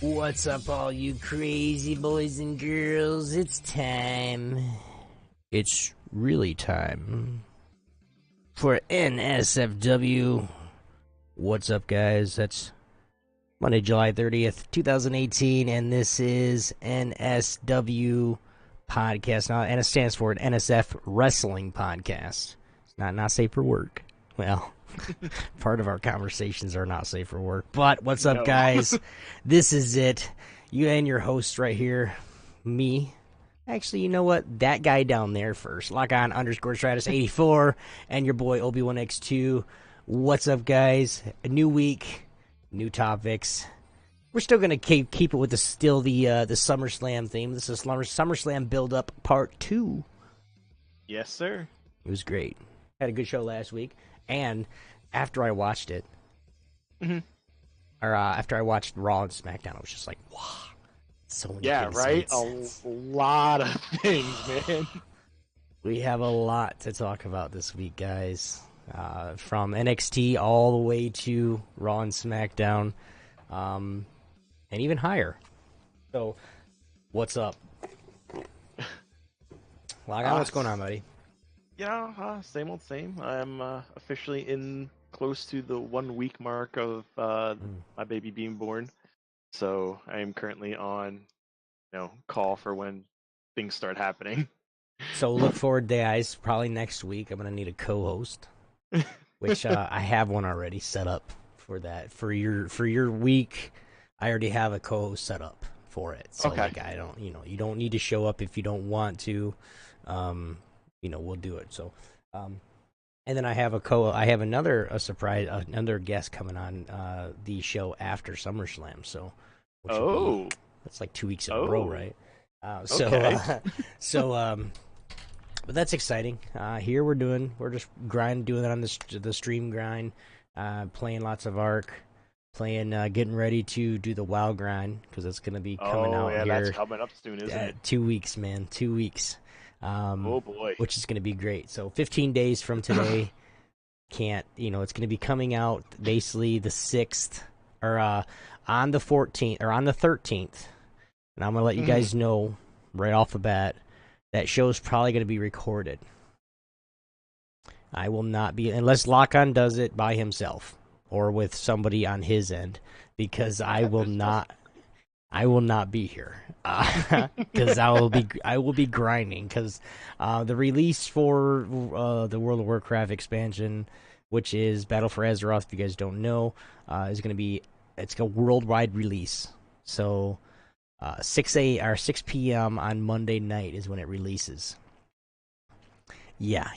What's up, all you crazy boys and girls? It's time. It's really time for NSFW. What's up, guys? That's Monday, July 30th, 2018, and this is NSW Podcast. Now, and it stands for NSF Wrestling Podcast. It's not safe for work. Well, part of our conversations are not safe for work. But what's up, guys? This is it. You and your host right here, me. Actually, you know what? That guy down there first. Lockon _ Stratus 84 and your boy Obi1X2. What's up, guys? A new week, new topics. We're still gonna keep it with the SummerSlam theme. This is SummerSlam Build Up Part 2. Yes, sir. It was great. Had a good show last week. And after I watched it, or after I watched Raw and SmackDown, I was just like, wow, so many things. Right? A lot of things, man. We have a lot to talk about this week, guys. From NXT all the way to Raw and SmackDown, and even higher. So, what's up? Lockon, what's going on, buddy? Same old same. I'm officially in close to the 1 week mark of my baby being born. So I am currently on, call for when things start happening. So look forward, guys. Probably next week I'm gonna need a co-host, which I have one already set up for that. For your week, I already have a co-host set up for it. So okay. Like I don't, you don't need to show up if you don't want to. We'll do it. So, and then I have another guest coming on the show after SummerSlam. So, that's like 2 weeks in a row, right? But that's exciting. Here we're just doing it on the stream grind, playing lots of Arc, getting ready to do the WoW grind because it's going to be coming out here. That's coming up soon, isn't it? 2 weeks, man. 2 weeks. Oh boy. Which is going to be great. So 15 days from today, it's going to be coming out basically the 6th or on the 14th or on the 13th. And I'm going to let you guys know right off the bat that show's probably going to be recorded. I will not be, unless Lockon does it by himself or with somebody on his end, because I will not be here because I will be grinding because the release for the World of Warcraft expansion, which is Battle for Azeroth, if you guys don't know, is going to be a worldwide release. So 6 p.m. on Monday night is when it releases. Yeah.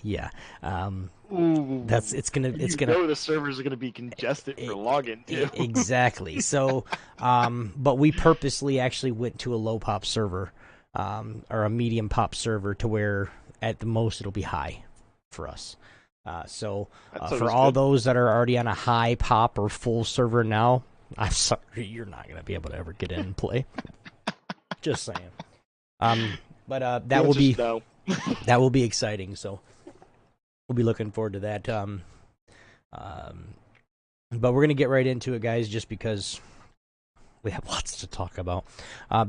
It's gonna. The servers are gonna be congested for login too. Exactly. So, but we purposely actually went to a low pop server, or a medium pop server, to where at the most it'll be high for us. So for all those that are already on a high pop or full server now, I'm sorry, you're not gonna be able to ever get in and play. Just saying. But that will be. No. That will be exciting, so we'll be looking forward to that. But we're going to get right into it, guys, just because we have lots to talk about.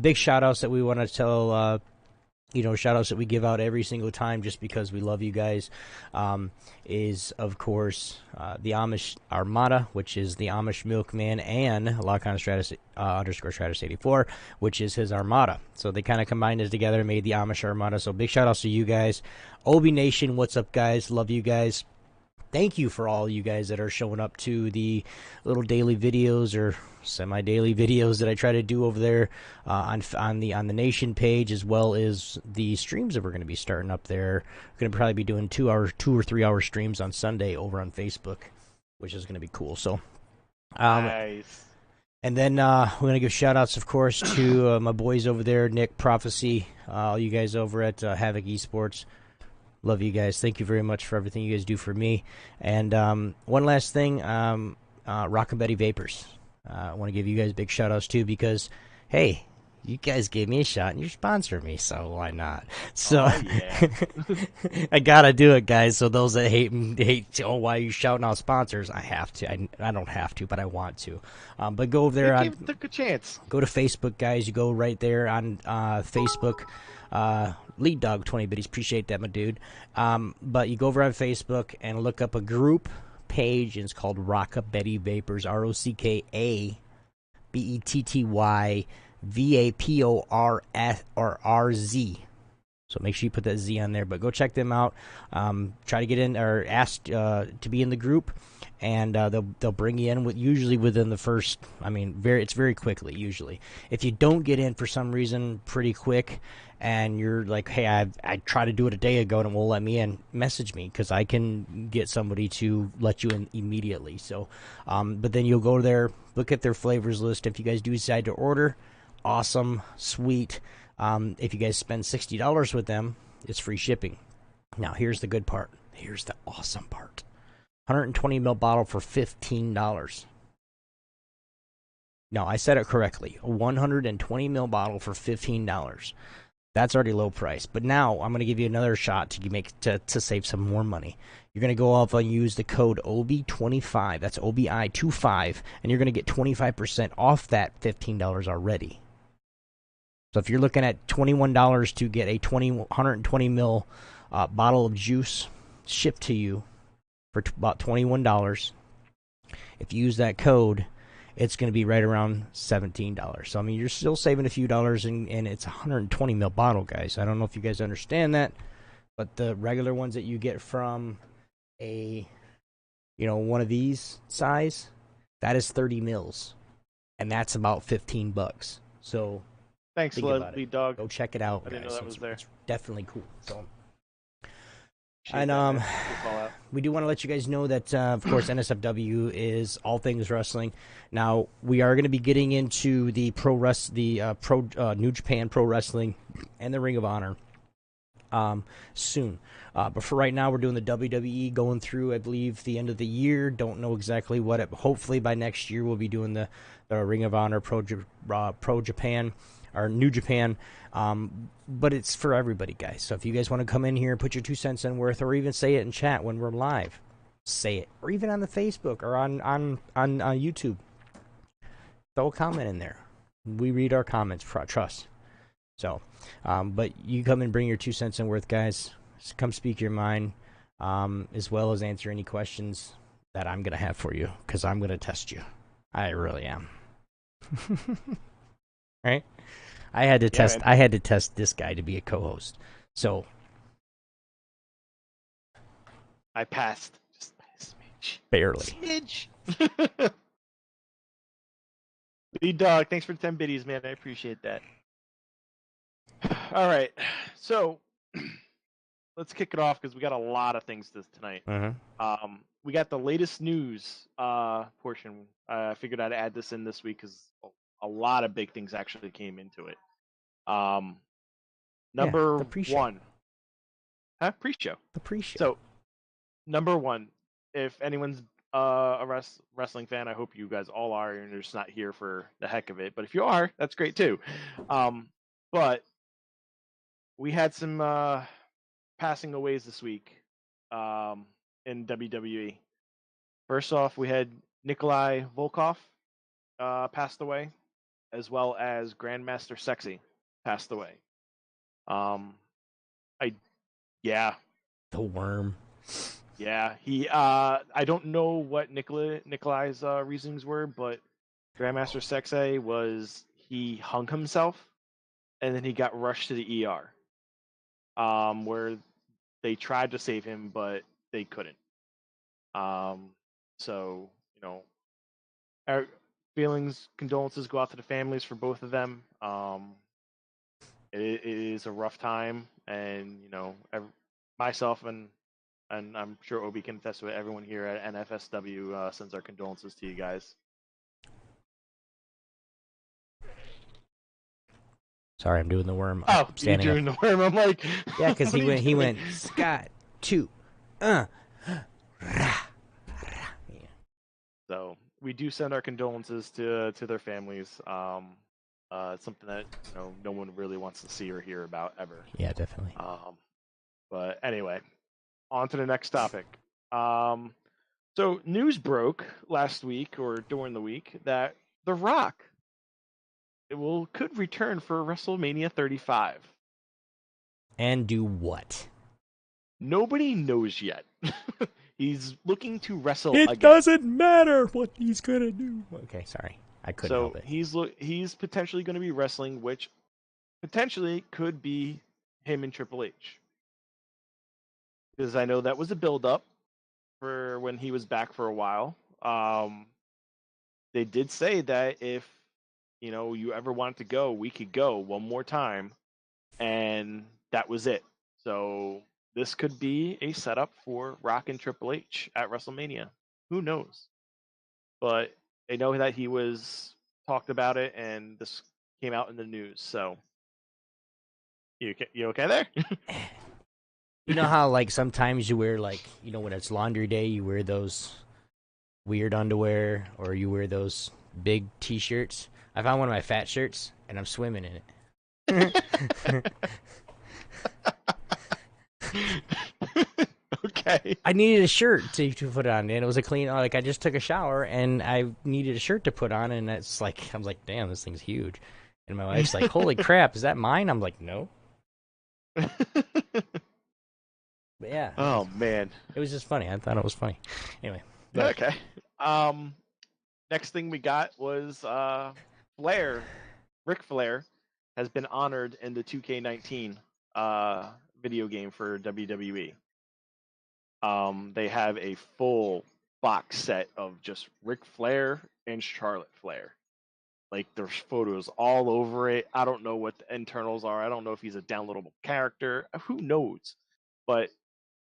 Big shout-outs that we want to tell, shout-outs that we give out every single time just because we love you guys, is, of course, the Amish Armada, which is the Amish Milkman, and Lockon Stratus _ Stratus 84, which is his Armada. So they kind of combined it together and made the Amish Armada. So big shout-outs to you guys. Obi Nation, what's up, guys? Love you guys. Thank you for all you guys that are showing up to the little daily videos or semi-daily videos that I try to do over there on the Nation page, as well as the streams that we're going to be starting up there. We're going to probably be doing 2 or 3 hour streams on Sunday over on Facebook, which is going to be cool. So, nice. And then we're going to give shout-outs, of course, to my boys over there, Nick, Prophecy, all you guys over at Havoc Esports. Love you guys. Thank you very much for everything you guys do for me. And one last thing, Rock and Betty Vapors. I want to give you guys big shout-outs, too, because, hey, You guys gave me a shot and you sponsored me, so why not? So Oh, yeah. I gotta do it, guys. So those that hate, oh, why are you shouting out sponsors? I have to. I don't have to, but I want to. But go over there It on, took a chance. go to Facebook, guys. You go right there on Facebook. Lead Dog 20 Biddies. Appreciate that, my dude. But you go over on Facebook and look up a group page, and it's called Rocka Betty Vapors. ROCKA BETTY VAPORZ. So make sure you put that Z on there. But go check them out. Try to get in or ask to be in the group, and they'll bring you in usually within the first. I mean, it's very quickly usually. If you don't get in for some reason pretty quick, and you're like, hey, I tried to do it a day ago and it won't let me in, message me because I can get somebody to let you in immediately. So, but then you'll go there, look at their flavors list. If you guys do decide to order, awesome, sweet. If you guys spend $60 with them, it's free shipping. Now, here's the good part. Here's the awesome part. 120 ml bottle for $15. No, I said it correctly. A 120 ml bottle for $15. That's already low price. But now I'm going to give you another shot to save some more money. You're going to go off and use the code OBI25. That's OBI25, and you're going to get 25% off that $15 already. So if you're looking at $21 to get a 120 ml bottle of juice shipped to you for about $21, if you use that code, it's going to be right around $17. So, I mean, you're still saving a few dollars, and it's a 120 ml bottle, guys. I don't know if you guys understand that, but the regular ones that you get from one of these size, that is 30 mils, and that's about $15. So Thanks, Lead Dog. Go check it out, I guys. didn't know that was there. It's definitely cool. So. And we do want to let you guys know that, of course, NSFW is all things wrestling. Now, we are going to be getting into the New Japan Pro Wrestling and the Ring of Honor soon. But for right now, we're doing the WWE, going through, I believe, the end of the year. Don't know exactly what it. Hopefully, by next year, we'll be doing the Ring of Honor Pro Japan. Or New Japan, but it's for everybody, guys. So if you guys want to come in here and put your 2 cents in worth, or even say it in chat when we're live, say it, or even on the Facebook or on YouTube, throw a comment in there. We read our comments, trust. So, but you come and bring your 2 cents in worth, guys. Just come speak your mind, as well as answer any questions that I'm gonna have for you, because I'm gonna test you. I really am. Right? I had to test. Man. I had to test this guy to be a co-host. So I passed. Just by a smidge. Barely. Smidge. Lead Dog, thanks for the 10 biddies, man. I appreciate that. All right, so let's kick it off because we got a lot of things tonight. Mm-hmm. We got the latest news portion. I figured I'd add this in this week because a lot of big things actually came into it. Number one. Pre-show. The pre-show. So, number one, if anyone's a wrestling fan, I hope you guys all are, and you're just not here for the heck of it. But if you are, that's great too. But we had some passing aways this week in WWE. First off, we had Nikolai Volkov passed away, as well as Grandmaster Sexy passed away. The Worm. Yeah, he. I don't know what Nikolai's reasonings were, but Grandmaster Sexay he hung himself, and then he got rushed to the ER, where they tried to save him, but they couldn't. So our condolences go out to the families for both of them. It is a rough time, and myself and I'm sure Obi can attest to it. Everyone here at NFSW sends our condolences to you guys. Sorry, I'm doing the Worm. Oh, you're doing the Worm. I'm like, yeah, because he went Scott 2. So we do send our condolences to their families. It's something that no one really wants to see or hear about ever. Yeah, definitely. But anyway, on to the next topic. So news broke last week or during the week that The Rock could return for WrestleMania 35. And do what? Nobody knows yet. He's looking to wrestle It again. doesn't matter what he's gonna do. Okay, sorry, I couldn't help it. He's potentially going to be wrestling, which potentially could be him and Triple H. Because I know that was a build-up for when he was back for a while. They did say that if you ever wanted to go, we could go one more time, and that was it. So this could be a setup for Rock and Triple H at WrestleMania. Who knows? But I know that he was talked about it, and this came out in the news. So you okay there? You know how like sometimes you wear when it's laundry day, you wear those weird underwear or you wear those big T-shirts. I found one of my fat shirts and I'm swimming in it. Okay. I needed a shirt to put on, and it was a clean. Like I just took a shower and I needed a shirt to put on, and it's like I was like, damn, this thing's huge. And my wife's like, holy crap, is that mine? I'm like, no. But yeah. Oh man. It was just funny. I thought it was funny. Anyway. Okay. Next thing we got was Flair. Ric Flair has been honored in the 2K19 video game for WWE. They have a full box set of just Ric Flair and Charlotte Flair. Like there's photos all over it. I don't know what the internals are. I don't know if he's a downloadable character. Who knows? But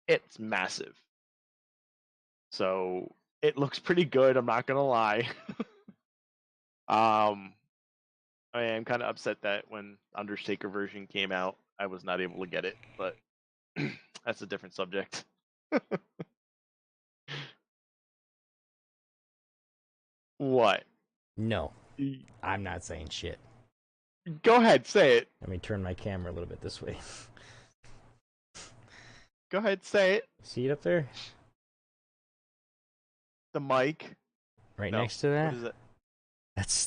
it's massive. So it looks pretty good. I'm not gonna lie. I am kind of upset that when Undertaker version came out, I was not able to get it, but that's a different subject. What? No, I'm not saying shit. Go ahead, say it. Let me turn my camera a little bit this way. Go ahead, say it. See it up there? The mic. Right next to that? What is it?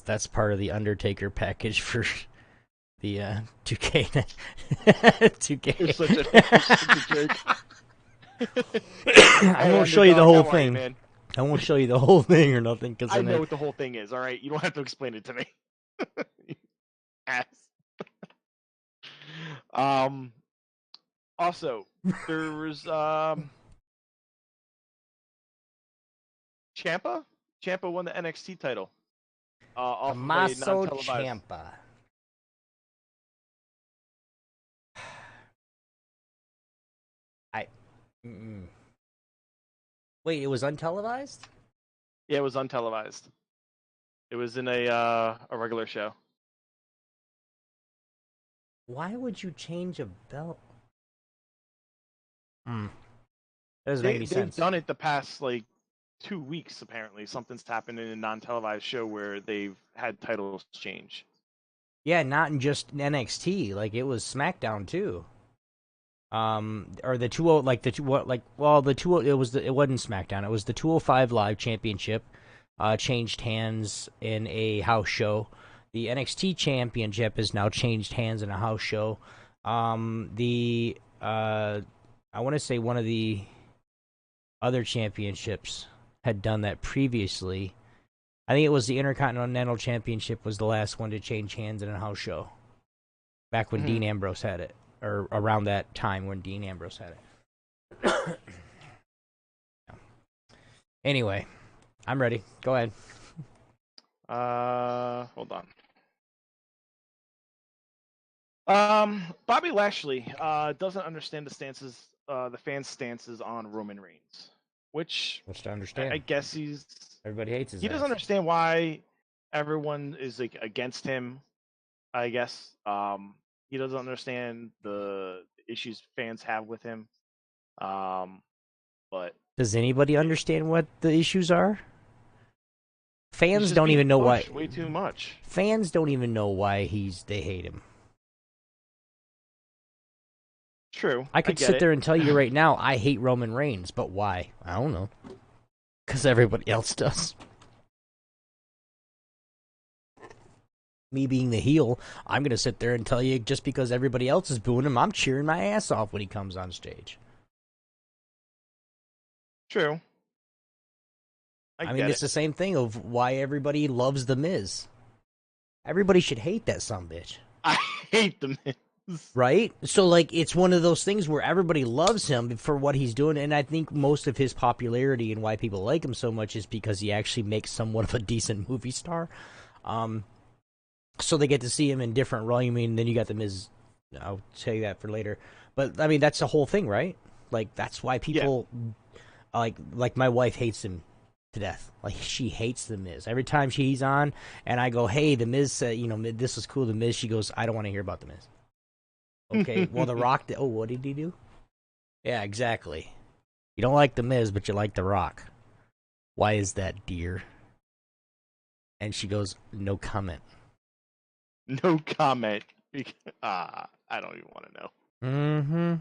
That's part of the Undertaker package for the 2K. 2K. You're such a jerk. I won't show you the whole thing. Man? I won't show you the whole thing or nothing because I know what the whole thing is. All right, you don't have to explain it to me. Ass. Also, there was Ciampa. Ciampa won the NXT title. Tommaso Ciampa. Wait, it was untelevised? Yeah, it was untelevised. It was in a regular show. Why would you change a belt? That doesn't make any sense. They've done it the past 2 weeks. Apparently, something's happened in a non-televised show where they've had titles change. Yeah, not in just NXT. Like it was SmackDown too. Or the 20 it wasn't SmackDown. It was the 205 Live Championship. Changed hands in a house show. The NXT Championship has now changed hands in a house show. I want to say one of the other championships had done that previously. I think it was the Intercontinental Championship was the last one to change hands in a house show. Back when Dean Ambrose had it. Or around that time when Dean Ambrose had it. Anyway, I'm ready. Go ahead. Hold on. Bobby Lashley doesn't understand the fans' stances on Roman Reigns, which to understand. I guess everybody hates his He doesn't understand why everyone is against him. I guess he doesn't understand the issues fans have with him. But does anybody understand what the issues are? Fans don't even know why. Way too much. Fans don't even know why they hate him. True. I could sit there and tell you right now, I hate Roman Reigns, but why? I don't know. Because everybody else does. Me being the heel, I'm going to sit there and tell you just because everybody else is booing him, I'm cheering my ass off when he comes on stage. True. I mean, it's the same thing of why everybody loves The Miz. Everybody should hate that sumbitch. I hate The Miz. Right? So, like, it's one of those things where everybody loves him for what he's doing, and I think most of his popularity and why people like him so much is because he actually makes somewhat of a decent movie star. So they get to see him in different roles. I mean, then you got The Miz. I'll tell you that for later. But, I mean, that's the whole thing, right? Like, that's why people, like my wife hates him to death. Like, she hates The Miz. Every time he's on, and I go, hey, The Miz said, this is cool, The Miz, she goes, I don't want to hear about The Miz. Okay, well, The Rock, what did he do? Yeah, exactly. You don't like The Miz, but you like The Rock. Why is that, dear? And she goes, no comment. No comment. I don't even want to know. Mm-hmm.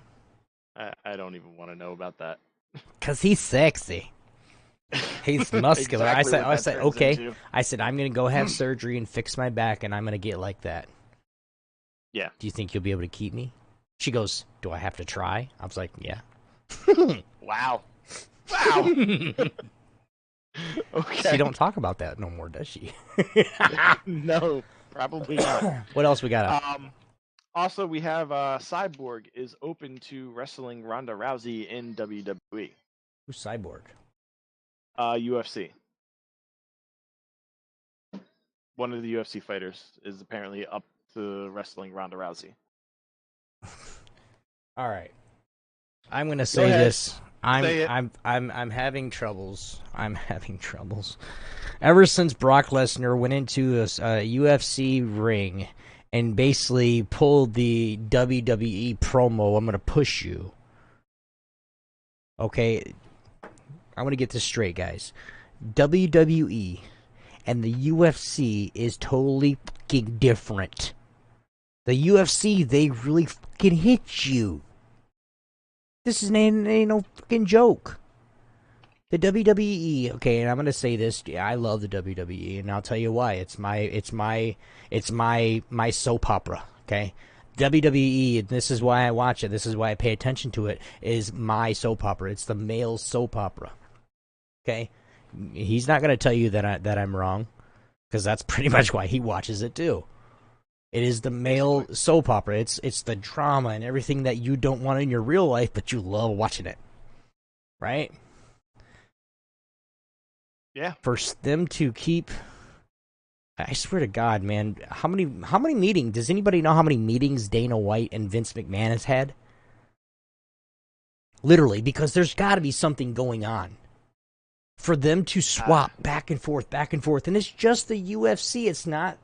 I don't even want to know about that. Because he's sexy. He's muscular. Exactly I said, okay. into. I said, I'm going to go have surgery and fix my back, and I'm going to get like that. Yeah. Do you think you'll be able to keep me? She goes, do I have to try? I was like, yeah. Wow. Okay. She don't talk about that no more, does she? No, probably not. What else we got? Also, we have Cyborg is open to wrestling Ronda Rousey in WWE. Who's Cyborg? UFC. One of the UFC fighters is apparently up to wrestling Ronda Rousey. All right. I'm going to say this. I'm having troubles. Ever since Brock Lesnar went into a UFC ring and basically pulled the WWE promo, I'm going to push you. Okay, I want to get this straight, guys. WWE and the UFC is totally fucking different. The UFC, they really fucking hit you. This ain't no fucking joke. The WWE, okay, and I'm gonna say this. I love the WWE, and I'll tell you why. It's my soap opera. Okay, WWE, and this is why I watch it. This is why I pay attention to it. Is my soap opera. It's the male soap opera. Okay, he's not gonna tell you that I'm wrong, because that's pretty much why he watches it too. It is the male soap opera. It's the drama and everything that you don't want in your real life, but you love watching it. Right? Yeah. For them to keep, I swear to God, man, how many meetings? Does anybody know how many meetings Dana White and Vince McMahon has had? Literally, because there's got to be something going on. For them to swap back and forth, and it's just the UFC. It's not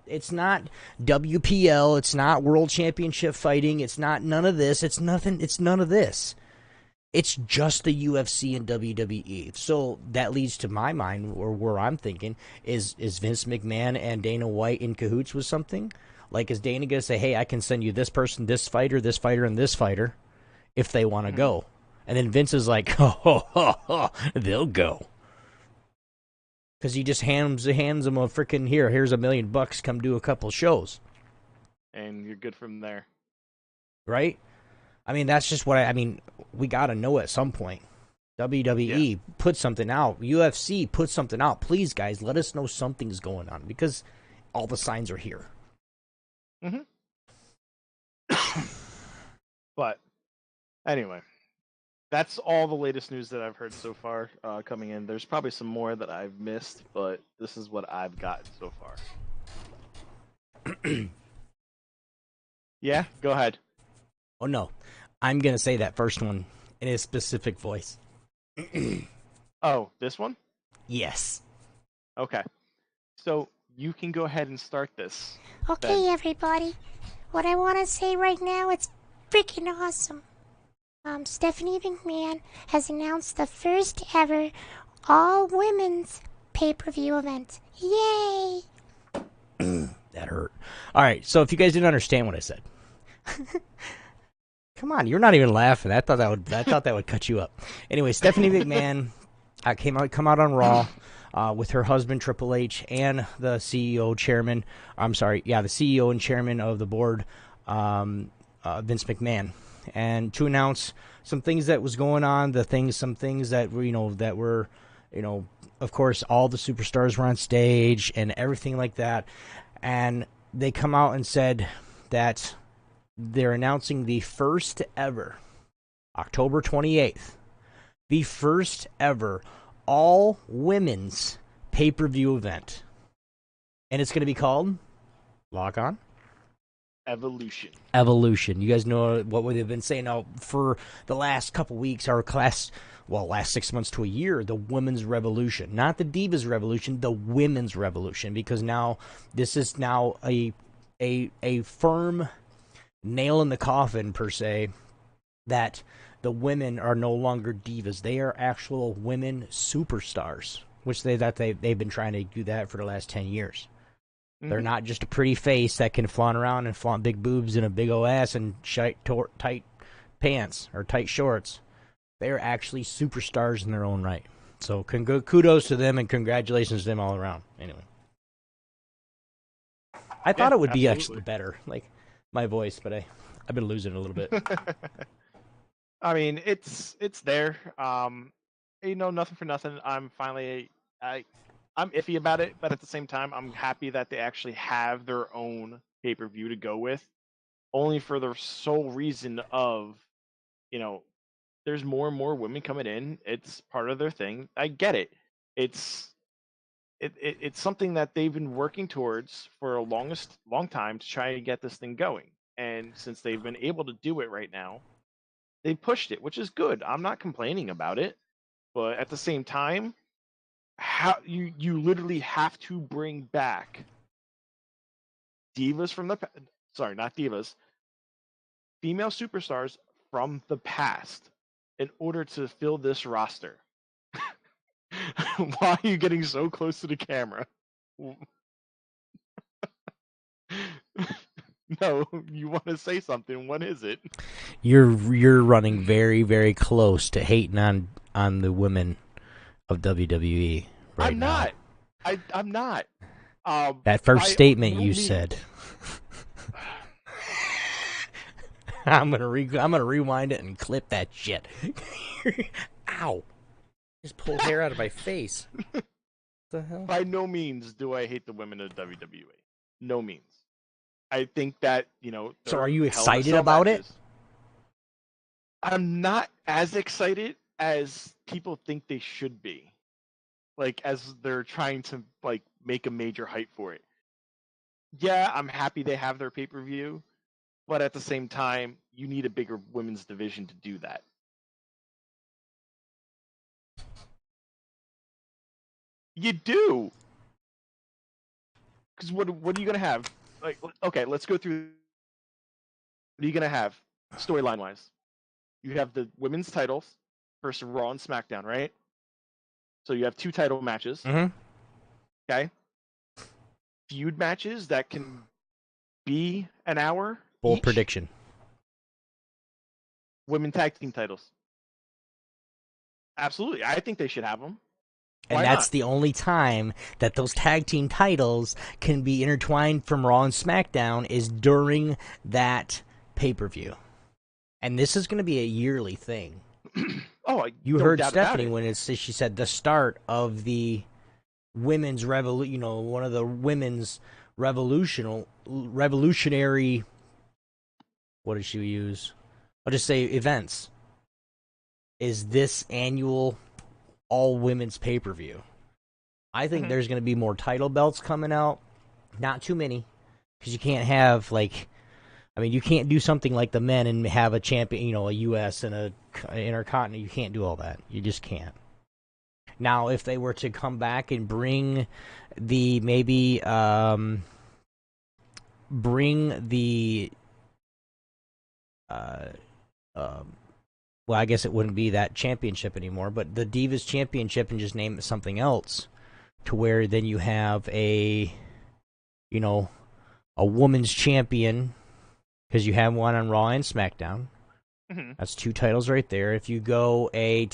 WPL. It's not World Championship Fighting. It's not none of this. It's nothing. It's none of this. It's just the UFC and WWE. So that leads to my mind, or where I'm thinking, is Vince McMahon and Dana White in cahoots with something? Like, is Dana going to say, hey, I can send you this person, this fighter, and this fighter, if they want to go? And then Vince is like, they'll go. Because he just hands them a freaking, here's $1 million, come do a couple shows. And you're good from there. Right? I mean, that's just what we got to know at some point. WWE put something out. UFC put something out. Please, guys, let us know something's going on, because all the signs are here. Mm-hmm. But, anyway. That's all the latest news that I've heard so far coming in. There's probably some more that I've missed, but this is what I've gotten so far. Yeah, go ahead. Oh, no. I'm going to say that first one in a specific voice. Oh, this one? Yes. Okay. So you can go ahead and start this. Okay, then. Everybody. What I want to say right now, it's freaking awesome. Stephanie McMahon has announced the first ever all-women's pay-per-view event. Yay! That hurt. All right, so if you guys didn't understand what I said, come on, you're not even laughing. I thought that would cut you up. Anyway, Stephanie McMahon come out on Raw with her husband Triple H and the CEO and chairman of the board, Vince McMahon, and to announce some things that was going on, some things that were, of course, all the superstars were on stage and everything like that. And they come out and said that they're announcing the first ever, October 28th, the first ever all women's pay-per-view event. And it's going to be called Lockon? Evolution. You guys know what they've been saying now for the last couple weeks, last 6 months to a year, the women's revolution. Not the Divas revolution, the women's revolution, because now this is now a firm nail in the coffin, per se, that the women are no longer divas. They are actual women superstars, which they've been trying to do that for the last 10 years. Mm-hmm. They're not just a pretty face that can flaunt around and flaunt big boobs and a big old ass and tight pants or tight shorts. They are actually superstars in their own right. So kudos to them and congratulations to them all around. Anyway. I thought it would be actually better, like my voice, but I've been losing it a little bit. I mean, it's there. Nothing for nothing. I'm iffy about it, but at the same time, I'm happy that they actually have their own pay-per-view to go with, only for the sole reason of, there's more and more women coming in. It's part of their thing. I get it. It's something that they've been working towards for a long time to try to get this thing going. And since they've been able to do it right now, they pushed it, which is good. I'm not complaining about it, but at the same time, how you literally have to bring back divas from not divas, female superstars from the past in order to fill this roster. Why are you getting so close to the camera? No, you want to say something. What is it? You're running very, very close to hating on the women of WWE right now. I'm not. That first statement you said. I'm gonna rewind it and clip that shit. Ow! Just pulled hair out of my face. What the hell? By no means do I hate the women of WWE. No means. I think that, So are you excited about it? I'm not as excited as people think they should be. Like, as they're trying to, make a major hype for it. Yeah, I'm happy they have their pay-per-view, but at the same time, you need a bigger women's division to do that. You do. Because what are you going to have? Okay, let's go through. What are you going to have, storyline-wise? You have the women's titles versus Raw and SmackDown, right? So you have 2 title matches. Mm-hmm. Okay? Feud matches that can be an hour. Bold each. prediction. Women tag team titles. Absolutely. I think they should have them. And that's the only time that those tag team titles can be intertwined from Raw and SmackDown is during that pay-per-view. And this is going to be a yearly thing. You heard Stephanie when she said the start of the women's revolution, one of the women's revolutionary, what did she use? I'll just say events. Is this annual all women's pay-per-view. I think there's going to be more title belts coming out. Not too many, because you can't have you can't do something like the men and have a champion, a U.S. and a Intercontinental. You can't do all that. You just can't. Now, if they were to come back and bring the well, I guess it wouldn't be that championship anymore, but the Divas Championship and just name it something else to where then you have a woman's champion, because you have one on Raw and SmackDown. Mm-hmm. That's 2 titles right there. If you go a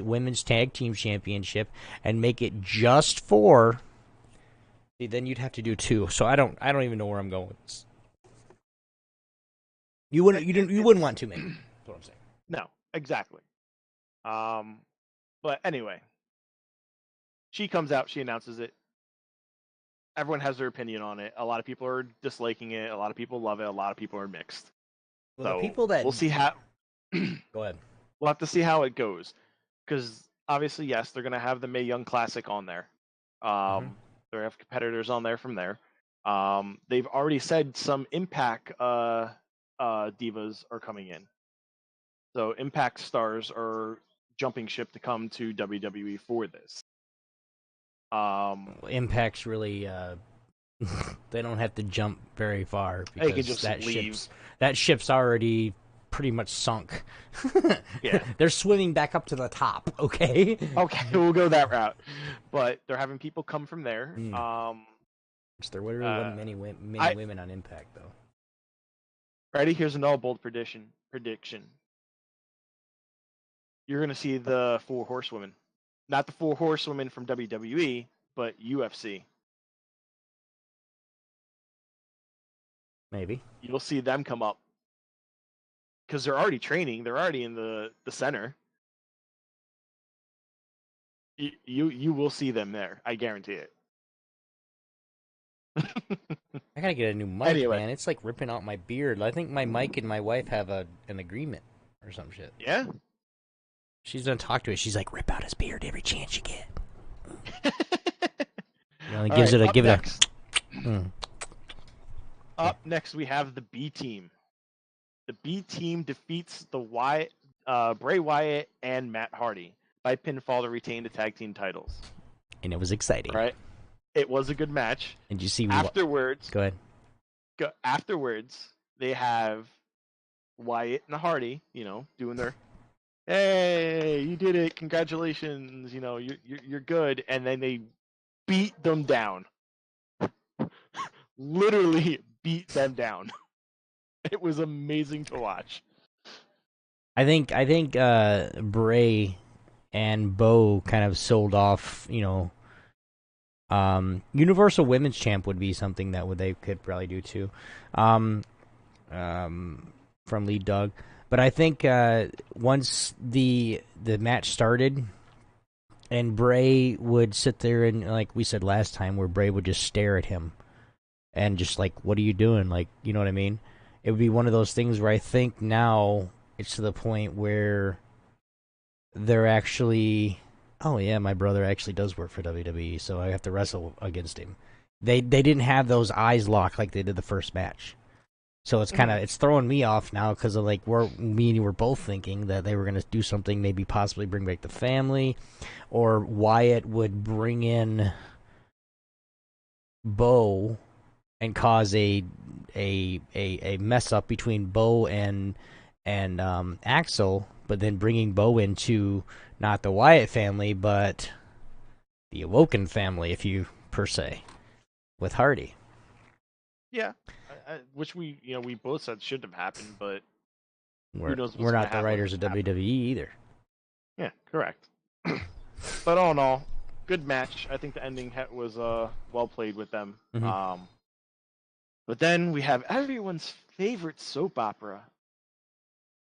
women's tag team championship and make it just 4, then you'd have to do 2. So I don't even know where I'm going with this. You wouldn't want too many. That's what I'm saying. No, exactly. But anyway, she comes out, she announces it. Everyone has their opinion on it. A lot of people are disliking it. A lot of people love it. A lot of people are mixed. Well, So the people that we'll see how. Go ahead. We'll have to see how it goes, because obviously, yes, they're gonna have the Mae Young Classic on there. They have competitors on there from there. They've already said some Impact divas are coming in. So Impact stars are jumping ship to come to WWE for this. Impact's really they don't have to jump very far, They because can just leave. That ship's already pretty much sunk. Yeah. They're swimming back up to the top, okay? Okay, we'll go that route. But they're having people come from there. There really wasn't many women on Impact, though. Ready? Here's an all bold prediction. You're going to see the 4 horsewomen. Not the 4 horsewomen from WWE, but UFC. Maybe. You'll see them come up. Because they're already training. They're already in the center. You will see them there. I guarantee it. I gotta get a new mic, man. It's like ripping out my beard. I think my mic and my wife have an agreement or some shit. Yeah? She's gonna talk to it. She's like, rip out his beard every chance you get. Up next, we have the B team. The B team defeats the Bray Wyatt and Matt Hardy by pinfall to retain the tag team titles. And it was exciting. Right? It was a good match. And you see afterwards? Go ahead. Afterwards, they have Wyatt and Hardy, doing their, hey, you did it, congratulations, you're good, and then they beat them down. Literally beat them down. It was amazing to watch. I think Bray and Bo kind of sold off, Universal Women's Champ would be something that they could probably do too, from Lead Dog. But I think once the match started, and Bray would sit there and, like we said last time, where Bray would just stare at him and just like, what are you doing? Like, you know what I mean? It would be one of those things where I think now it's to the point where they're actually, oh yeah, my brother actually does work for WWE, so I have to wrestle against him. They didn't have those eyes locked like they did the first match. So it's kind of it's throwing me off now, because of like me and you were both thinking that they were going to do something, maybe possibly bring back the family, or Wyatt would bring in Bo and cause a mess up between Bo and Axel, but then bringing Bo into not the Wyatt family, but the Awoken family, if you per se, with Hardy. Yeah, which we both said should have happened, but we're not the writers of WWE either. Yeah, correct. But all in all, good match. I think the ending was well played with them. Mm-hmm. But then we have everyone's favorite soap opera,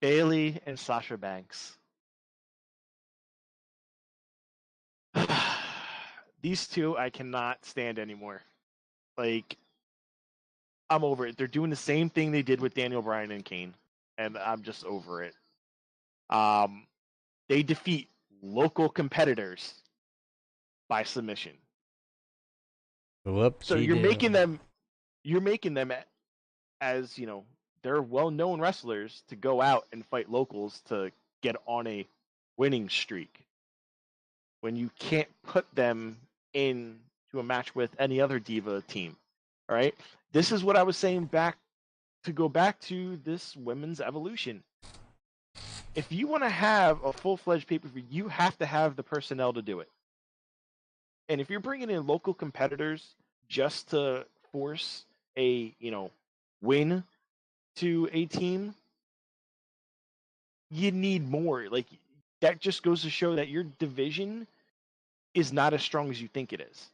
Bayley and Sasha Banks. These two I cannot stand anymore. Like, I'm over it. They're doing the same thing they did with Daniel Bryan and Kane, and I'm just over it. They defeat local competitors by submission. Whoops, so you're making them as, they're well-known wrestlers to go out and fight locals to get on a winning streak, when you can't put them in to a match with any other diva team. All right, this is what I was saying go back to this women's evolution. If you want to have a full-fledged pay-per-view, you have to have the personnel to do it. And if you're bringing in local competitors just to force a, win to a team, you need more. Like, that just goes to show that your division is not as strong as you think it is.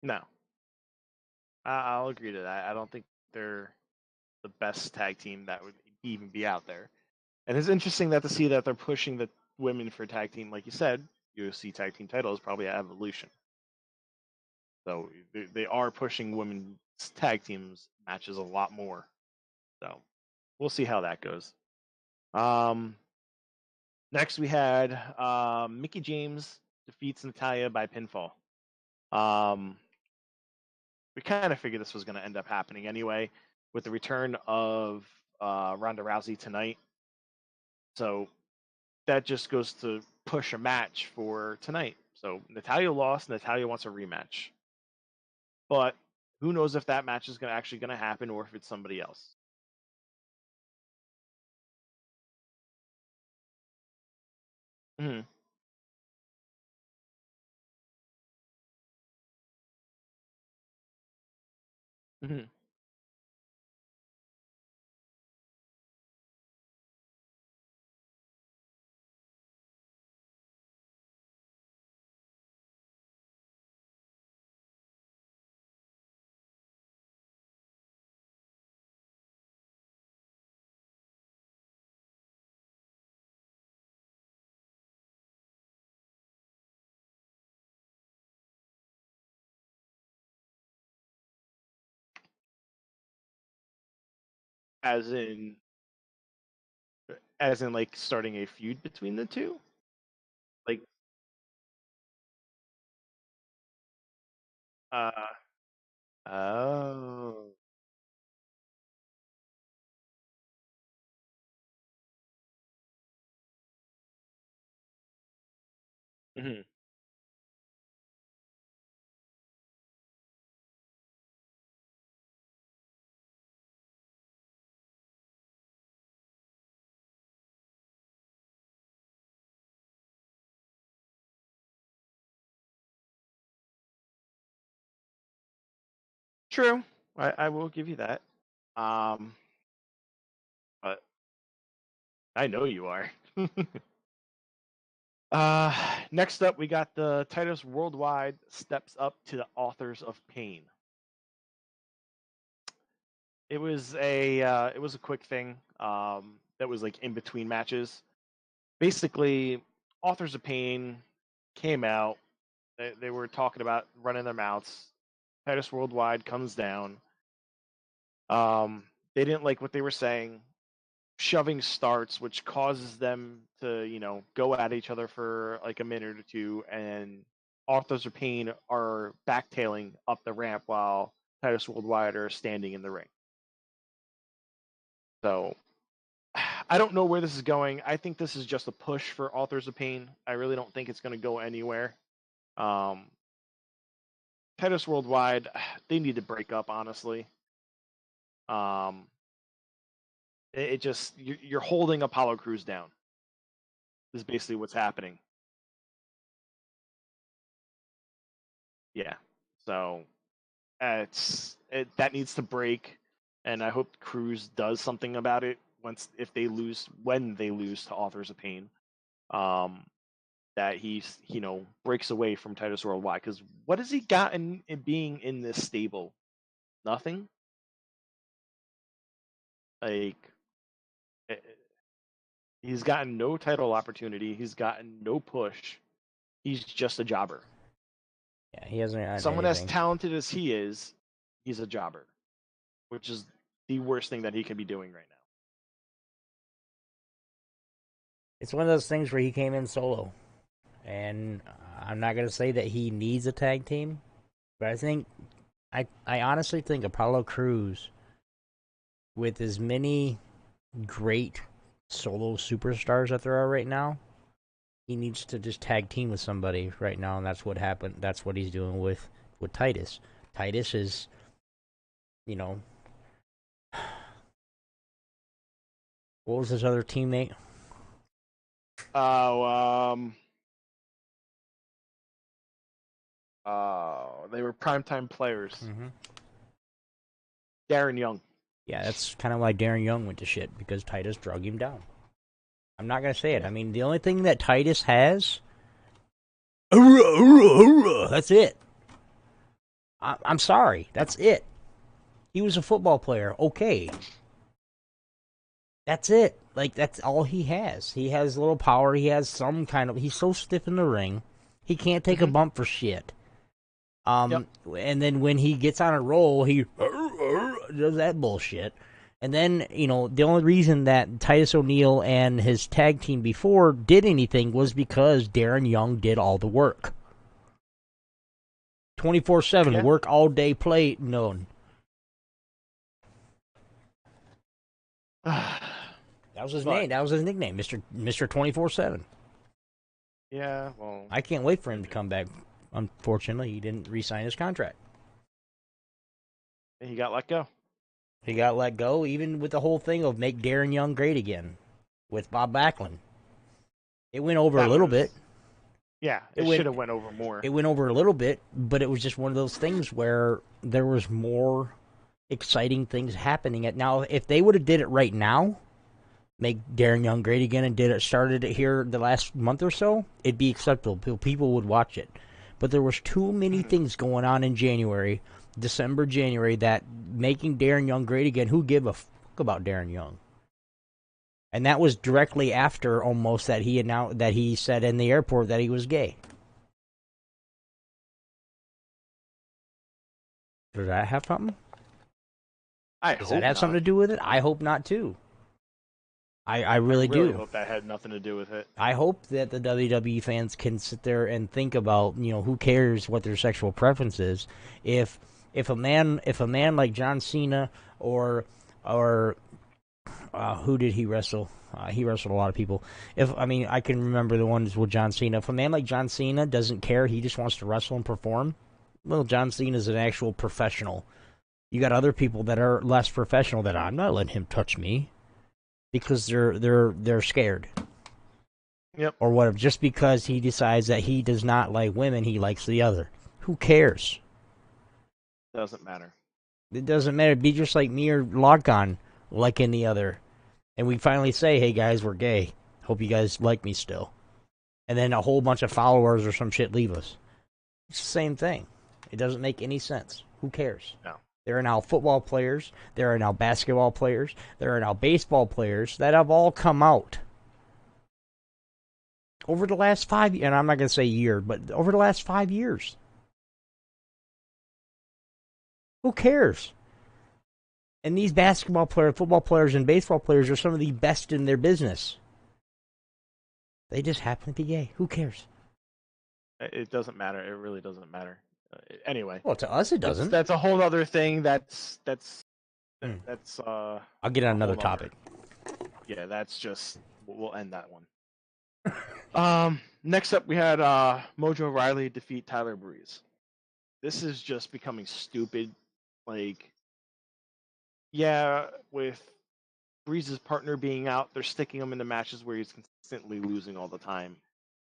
No, I'll agree to that. I don't think they're the best tag team that would even be out there. And it's interesting that to see that they're pushing the women for tag team, like you said, UFC tag team title is probably at Evolution. So they are pushing women's tag teams matches a lot more. So we'll see how that goes. Next we had Mickey James defeats Natalia by pinfall. We kind of figured this was going to end up happening anyway with the return of Ronda Rousey tonight. So that just goes to push a match for tonight. So Natalia lost. Natalia wants a rematch. But who knows if that match is actually going to happen or if it's somebody else. Mm-hmm. Mm-hmm. As in, like starting a feud between the two. Like, uh, oh, mm-hmm. True. I will give you that. Um, but I know you are. Next up, we got the Titus Worldwide steps up to the Authors of Pain. It was a quick thing. That was like in between matches. Basically, Authors of Pain came out. They were talking about running their mouths. Titus Worldwide comes down. They didn't like what they were saying. Shoving starts, which causes them to, go at each other for like a minute or two, and Authors of Pain are backtailing up the ramp while Titus Worldwide are standing in the ring. So I don't know where this is going. I think this is just a push for Authors of Pain. I really don't think it's going to go anywhere. Um, Titus Worldwide, they need to break up, honestly. Um, it just you're holding Apollo Crews down. is basically what's happening. Yeah. So that needs to break, and I hope Cruz does something about it when they lose to Authors of Pain. That he's breaks away from Titus Worldwide, because what has he gotten in being in this stable? Nothing. Like he's gotten no title opportunity. He's gotten no push. He's just a jobber. Yeah, he hasn't gotten Someone anything. as talented as he is, he's a jobber, which is the worst thing that he can be doing right now. It's one of those things where he came in solo, and I'm not going to say that he needs a tag team, but I honestly think Apollo Crews, with as many great solo superstars that there are right now, he needs to just tag team with somebody right now, and that's what happened. That's what he's doing with Titus. Titus is, what was his other teammate? They were primetime players. Mm-hmm. Darren Young. Yeah, that's kind of why Darren Young went to shit, because Titus drug him down. I'm not going to say it. I mean, the only thing that Titus has, that's it. I'm sorry. That's it. He was a football player. Okay. That's it. Like, that's all he has. He has a little power. He has some kind of... He's so stiff in the ring. He can't take a bump for shit. And then when he gets on a roll, he does that bullshit. And then, the only reason that Titus O'Neil and his tag team before did anything was because Darren Young did all the work. 24/7, work all day, play none. That was his name. That was his nickname, Mr. 24/7. Yeah, well, I can't wait for him to come back. Unfortunately, he didn't re-sign his contract. He got let go. He got let go, even with the whole thing of make Darren Young great again with Bob Backlund. It went over a little bit. Yeah, it should have went over more. It went over a little bit, but it was just one of those things where there was more exciting things happening. Now, if they would have did it right now, make Darren Young great again, and started it here the last month or so, it'd be acceptable. People would watch it. But there was too many things going on in December, January, that making Darren Young great again, who give a fuck about Darren Young? And that was directly after almost that he said in the airport that he was gay. Does that have something? Does that have something to do with it? I hope not, too. I really do. I hope that had nothing to do with it. I hope that the WWE fans can sit there and think about, who cares what their sexual preference is. If a man like John Cena or who did he wrestle? He wrestled a lot of people. I can remember the ones with John Cena. If a man like John Cena doesn't care, he just wants to wrestle and perform, well, John Cena is an actual professional. You got other people that are less professional that I'm not letting him touch me because they're scared. Yep. Or whatever. Just because he decides that he does not like women, he likes the other. Who cares? Doesn't matter. It doesn't matter. It'd be just like me or Lockon liking the other. And we finally say, hey guys, we're gay. Hope you guys like me still. And then a whole bunch of followers or some shit leave us. It's the same thing. It doesn't make any sense. Who cares? No. There are now football players. There are now basketball players. There are now baseball players that have all come out. Over the last 5 years, and I'm not going to say year, but over the last 5 years. Who cares? And these basketball players, football players, and baseball players are some of the best in their business. They just happen to be gay. Who cares? It doesn't matter. It really doesn't matter. Anyway. Well, to us it doesn't. That's a whole other thing. That's. I'll get on another topic. Yeah, that's just. We'll end that one. Next up, we had Mojo Riley defeat Tyler Breeze. This is just becoming stupid. Like, yeah, with Breeze's partner being out, they're sticking him in the matches where he's consistently losing all the time.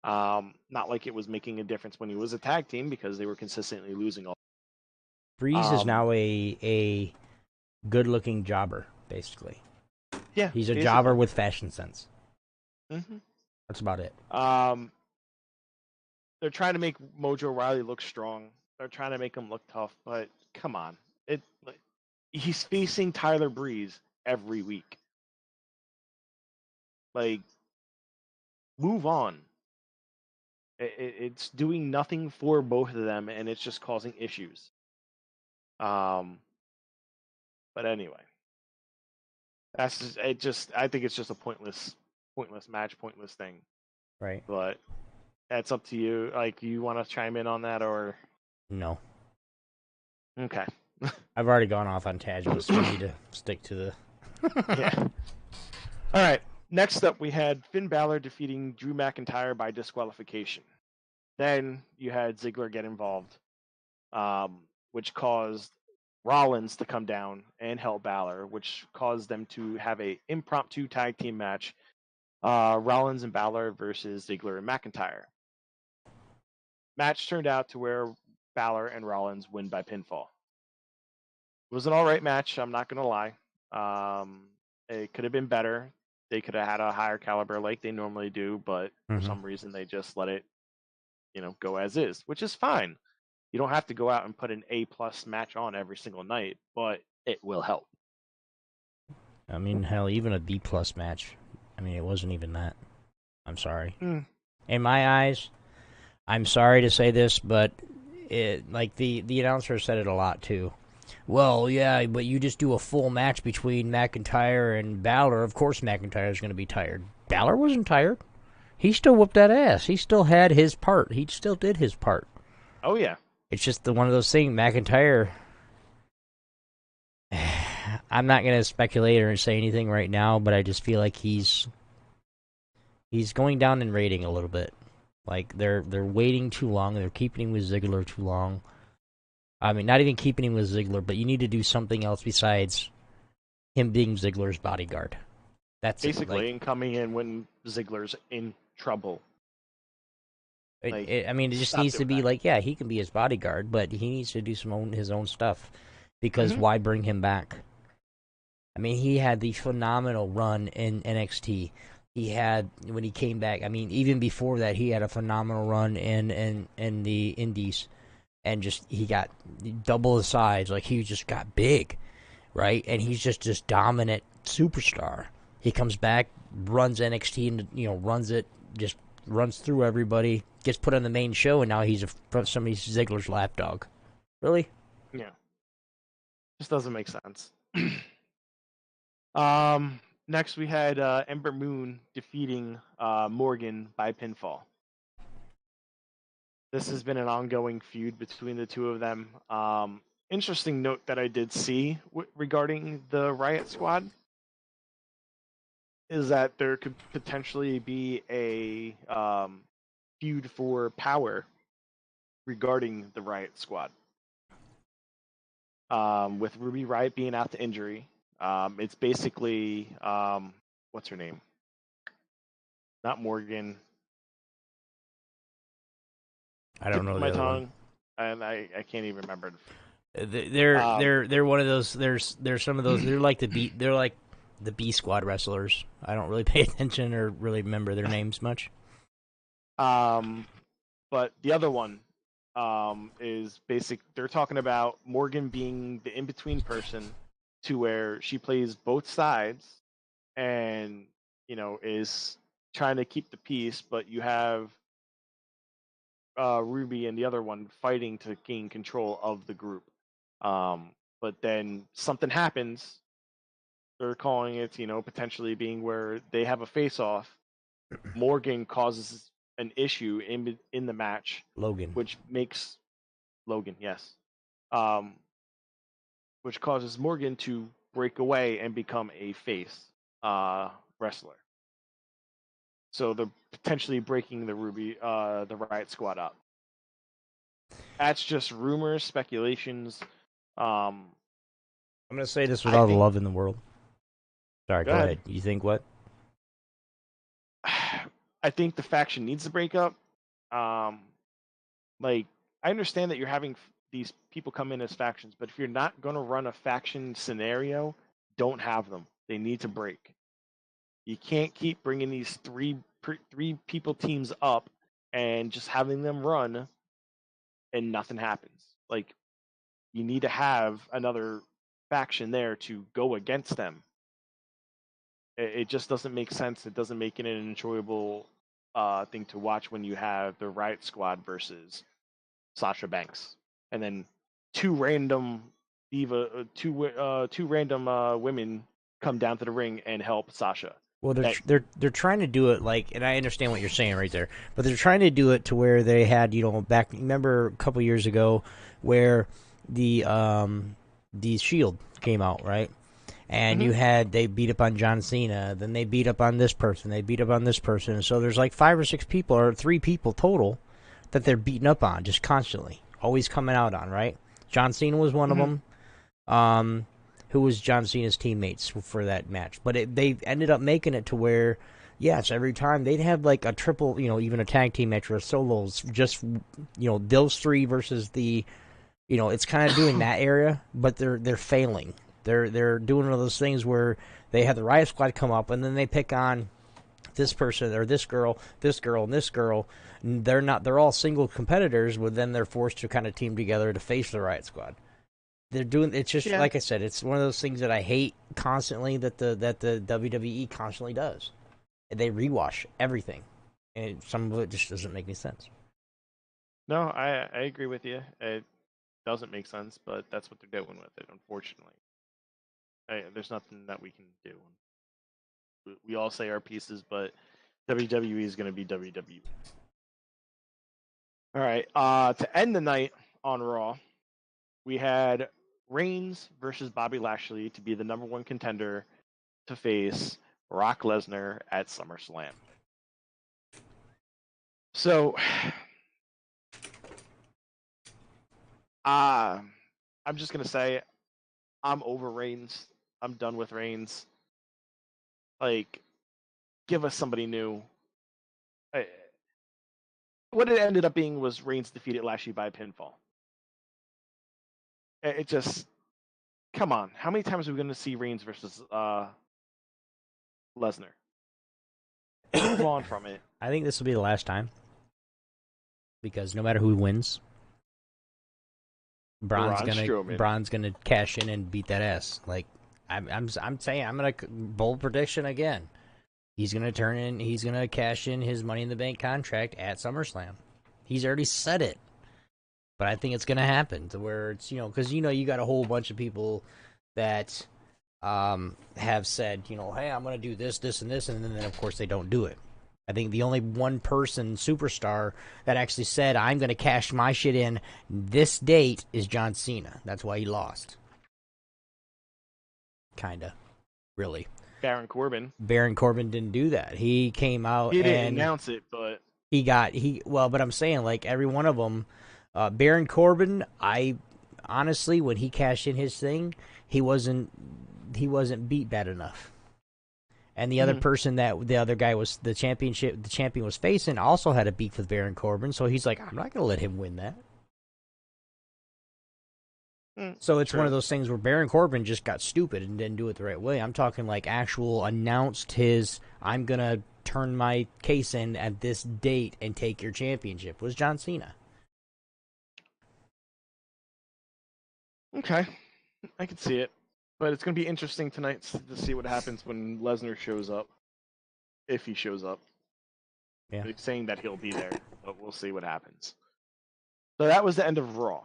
Not like it was making a difference when he was a tag team because they were consistently losing all. Breeze is now a good-looking jobber, basically. Yeah, he's a basically. jobber with fashion sense. Mm-hmm. That's about it. They're trying to make Mojo Rawley look strong. They're trying to make him look tough, but come on, he's facing Tyler Breeze every week. Like, move on. It's doing nothing for both of them, and it's just causing issues. But anyway, that's just, it. Just I think it's just a pointless match, pointless thing. Right. But that's up to you. Like, you want to chime in on that or no? Okay. I've already gone off on tangents. We need to stick to the. Yeah. All right. Next up, we had Finn Balor defeating Drew McIntyre by disqualification. Then you had Ziggler get involved, which caused Rollins to come down and help Balor, which caused them to have a impromptu tag team match, Rollins and Balor versus Ziggler and McIntyre. Match turned out to where Balor and Rollins win by pinfall. It was an all right match, I'm not going to lie. It could have been better. They could have had a higher caliber like they normally do, but for some reason they just let it, go as is, which is fine. You don't have to go out and put an A+ match on every single night, but it will help. I mean, hell, even a B+ match. I mean, it wasn't even that. I'm sorry. In my eyes, I'm sorry to say this, but the announcer said it a lot too. Well, yeah, but you just do a full match between McIntyre and Balor. Of course McIntyre's going to be tired. Balor wasn't tired. He still whooped that ass. He still had his part. He still did his part. Oh, yeah. It's just one of those things. McIntyre, I'm not going to speculate or say anything right now, but I just feel like he's going down in rating a little bit. Like, they're waiting too long. They're keeping him with Ziggler too long. I mean, not even keeping him with Ziggler, but you need to do something else besides him being Ziggler's bodyguard. That's basically, and coming in when Ziggler's in trouble. It just needs to be that. He can be his bodyguard, but he needs to do his own stuff. Because why bring him back? I mean, he had the phenomenal run in NXT. He had, when he came back, I mean, even before that, he had a phenomenal run in the Indies. And he got double the size. Like, he just got big, right? And he's just this dominant superstar. He comes back, runs NXT, and runs it, just runs through everybody, gets put on the main show, and now he's somebody's Ziggler's lapdog. Really? Yeah. Just doesn't make sense. Next we had Ember Moon defeating Morgan by pinfall. This has been an ongoing feud between the two of them. Interesting note that I did see regarding the Riot Squad is that there could potentially be a feud for power regarding the Riot Squad. With Ruby Riot being out to injury, it's basically what's her name? Not Morgan. I don't know my the tongue, and I can't even remember. They're one of those. There's some of those. They're like the B Squad wrestlers. I don't really pay attention or really remember their names much. But the other one is basic. They're talking about Morgan being the in-between person to where she plays both sides and, is trying to keep the peace, but you have Ruby and the other one fighting to gain control of the group. But then something happens. They're calling it, potentially being where they have a face-off. Morgan causes an issue in the match. Logan. Which makes Logan, yes. Which causes Morgan to break away and become a face wrestler. So they're potentially breaking the Riot Squad up. That's just rumors, speculations. I'm gonna say this with all the love in the world. Sorry, go ahead. You think what? I think the faction needs to break up. Like, I understand that you're having these people come in as factions, but if you're not going to run a faction scenario, don't have them. They need to break. You can't keep bringing these three people teams up and just having them run and nothing happens. Like, you need to have another faction there to go against them. It just doesn't make sense. It doesn't make it an enjoyable thing to watch when you have the Riot Squad versus Sasha Banks, and then two random women come down to the ring and help Sasha. Well, they're trying to do it like, and I understand what you're saying right there, but they're trying to do it to where they had, back. Remember a couple years ago where the Shield came out, right? And they beat up on John Cena, then they beat up on this person, they beat up on this person. So there's like 5 or 6 people, or 3 people total, that they're beating up on just constantly, always coming out on, right? John Cena was one of them. Who was John Cena's teammates for that match. But they ended up making it to where, yes, every time they'd have like a triple, even a tag team match or solos, just, those 3 versus the, it's kind of doing that area, but they're failing. They're doing one of those things where they have the Riot Squad come up and then they pick on this person or this girl, and this girl. They're all single competitors, but then they're forced to kind of team together to face the Riot Squad. They're doing it's just like I said, it's one of those things that I hate constantly that the WWE constantly does. They rewash everything, and some of it just doesn't make any sense. No, I agree with you. It doesn't make sense, but that's what they're doing with it, unfortunately. There's nothing that we can do. We all say our pieces, but WWE is going to be WWE. All right. To end the night on Raw, we had Reigns versus Bobby Lashley to be the number 1 contender to face Brock Lesnar at SummerSlam. So, I'm just going to say I'm over Reigns. I'm done with Reigns. Like, give us somebody new. What it ended up being was Reigns defeated Lashley by pinfall. It just, come on. How many times are we going to see Reigns versus Lesnar? Move on from it. I think this will be the last time, because no matter who wins, Braun's gonna cash in and beat that ass. Like, I'm saying, I'm gonna bold prediction again. He's gonna he's gonna cash in his Money in the Bank contract at SummerSlam. He's already said it, but I think it's gonna happen to where it's because you got a whole bunch of people that have said hey, I'm gonna do this, this, and this, and then of course they don't do it. I think the only one person superstar that actually said, I'm going to cash my shit in this date is John Cena. That's why he lost. Kinda. Really. Baron Corbin didn't do that. He came out He didn't announce it, but... But I'm saying, like, every one of them, Baron Corbin, honestly, when he cashed in his thing, he wasn't beat bad enough. And the other person that the other guy was the champion was facing also had a beef with Baron Corbin, so he's like, I'm not going to let him win that. So it's one of those things where Baron Corbin just got stupid and didn't do it the right way. I'm talking like actual announced his, I'm going to turn my case in at this date and take your championship, was John Cena. Okay. I can see it. But it's going to be interesting tonight to see what happens when Lesnar shows up. If he shows up. Yeah. They're saying that he'll be there, but we'll see what happens. So that was the end of Raw.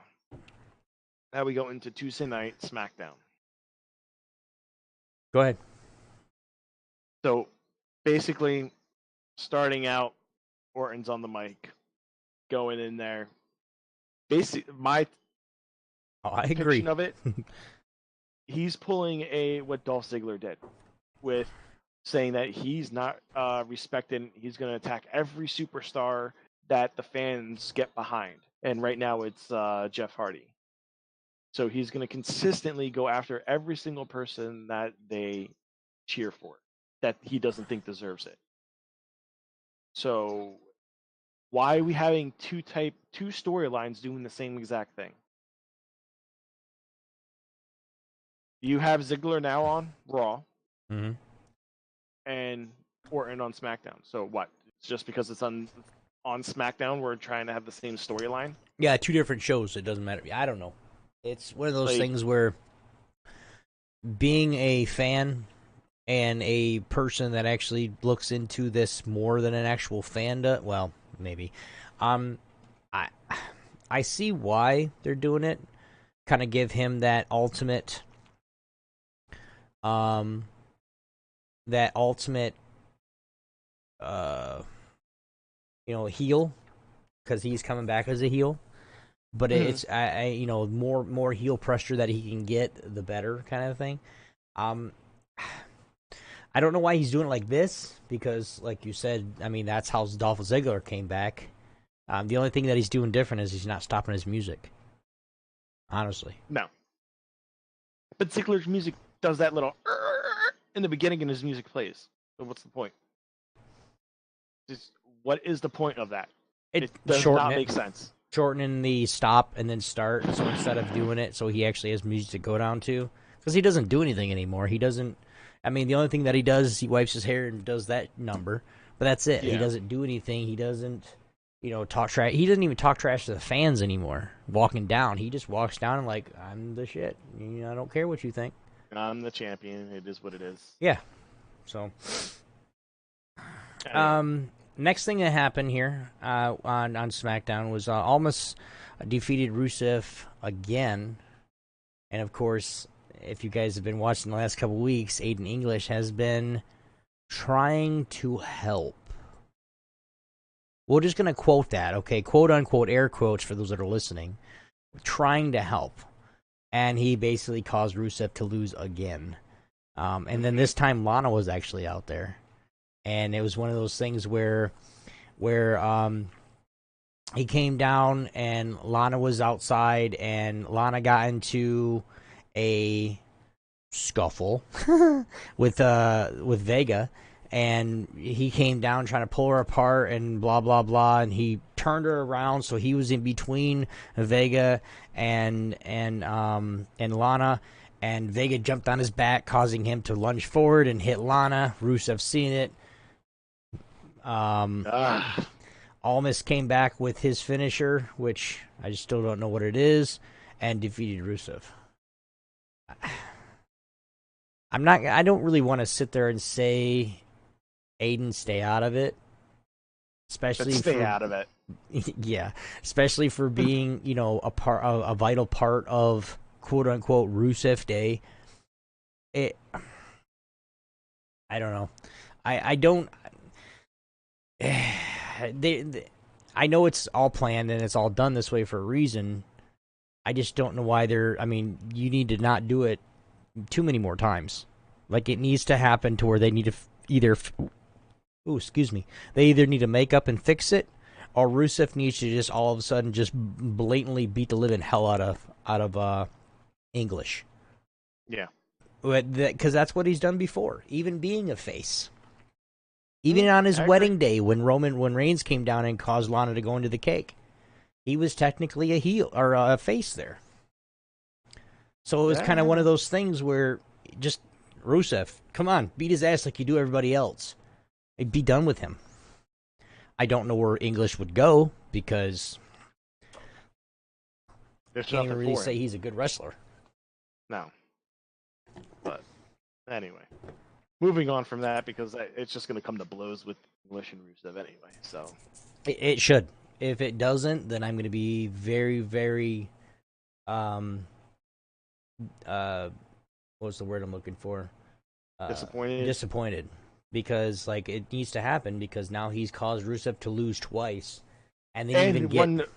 Now we go into Tuesday night SmackDown. Go ahead. So basically, starting out, Orton's on the mic, going in there. Basically, I agree. Of it. He's pulling what Dolph Ziggler did, with saying that he's not respected. He's going to attack every superstar that the fans get behind. And right now it's Jeff Hardy. So he's going to consistently go after every single person that they cheer for that he doesn't think deserves it. So why are we having two storylines doing the same exact thing? You have Ziggler now on Raw, and Orton on SmackDown. So what? It's just because it's on SmackDown, we're trying to have the same storyline? Yeah, 2 different shows. It doesn't matter. I don't know. It's one of those things where being a fan and a person that actually looks into this more than an actual fan does, well, maybe. I see why they're doing it. Kind of give him that ultimate heel, because he's coming back as a heel. But it's more heel pressure that he can get, the better, kind of thing. I don't know why he's doing it like this, because, like you said, I mean, that's how Dolph Ziggler came back. The only thing that he's doing different is he's not stopping his music. Honestly. No. But Ziggler's music does that little in the beginning, and his music plays. So what's the point? What is the point of that? It does not make sense. Shortening the stop and then start, so instead of doing it so he actually has music to go down to, because he doesn't do anything anymore. He doesn't. I mean, the only thing that he does is he wipes his hair and does that number, but that's it. Yeah. He doesn't do anything. He doesn't, talk trash. He doesn't even talk trash to the fans anymore. Walking down, he just walks down and like, I'm the shit. I don't care what you think. I'm the champion. It is what it is. Yeah. So, next thing that happened here on SmackDown was Almas defeated Rusev again. And, of course, if you guys have been watching the last couple weeks, Aiden English has been trying to help. We're just going to quote that, okay? Quote-unquote air quotes for those that are listening. Trying to help. And he basically caused Rusev to lose again. And then this time Lana was actually out there. And it was one of those things where he came down and Lana was outside, and Lana got into a scuffle with Vega, and he came down trying to pull her apart and blah blah blah, and he turned her around, so he was in between Vega and Lana, and Vega jumped on his back, causing him to lunge forward and hit Lana. Rusev seeing it. Almas came back with his finisher, which I just still don't know what it is, and defeated Rusev. I don't really want to sit there and say, Aiden, stay out of it. Stay out of it. Yeah, especially for being, a vital part of quote unquote Rusev Day. I don't know. I don't. I know it's all planned and it's all done this way for a reason. I just don't know why you need to not do it too many more times. Like, it needs to happen to where they need to they either need to make up and fix it, or Rusev needs to just all of a sudden just blatantly beat the living hell out of English. Yeah. Because that's what he's done before, even being a face. Even on his wedding day, when Reigns came down and caused Lana to go into the cake, he was technically a heel or a face there. So it was kind of one of those things where just Rusev, come on, beat his ass like you do everybody else. Be done with him. I don't know where English would go, because there's can't even really say he's a good wrestler. No. But anyway. Moving on from that, because it's just going to come to blows with English and Rusev anyway. So it should. If it doesn't, then I'm going to be very, very, what's the word I'm looking for? Disappointed, because it needs to happen, because now he's caused Rusev to lose twice, and they even get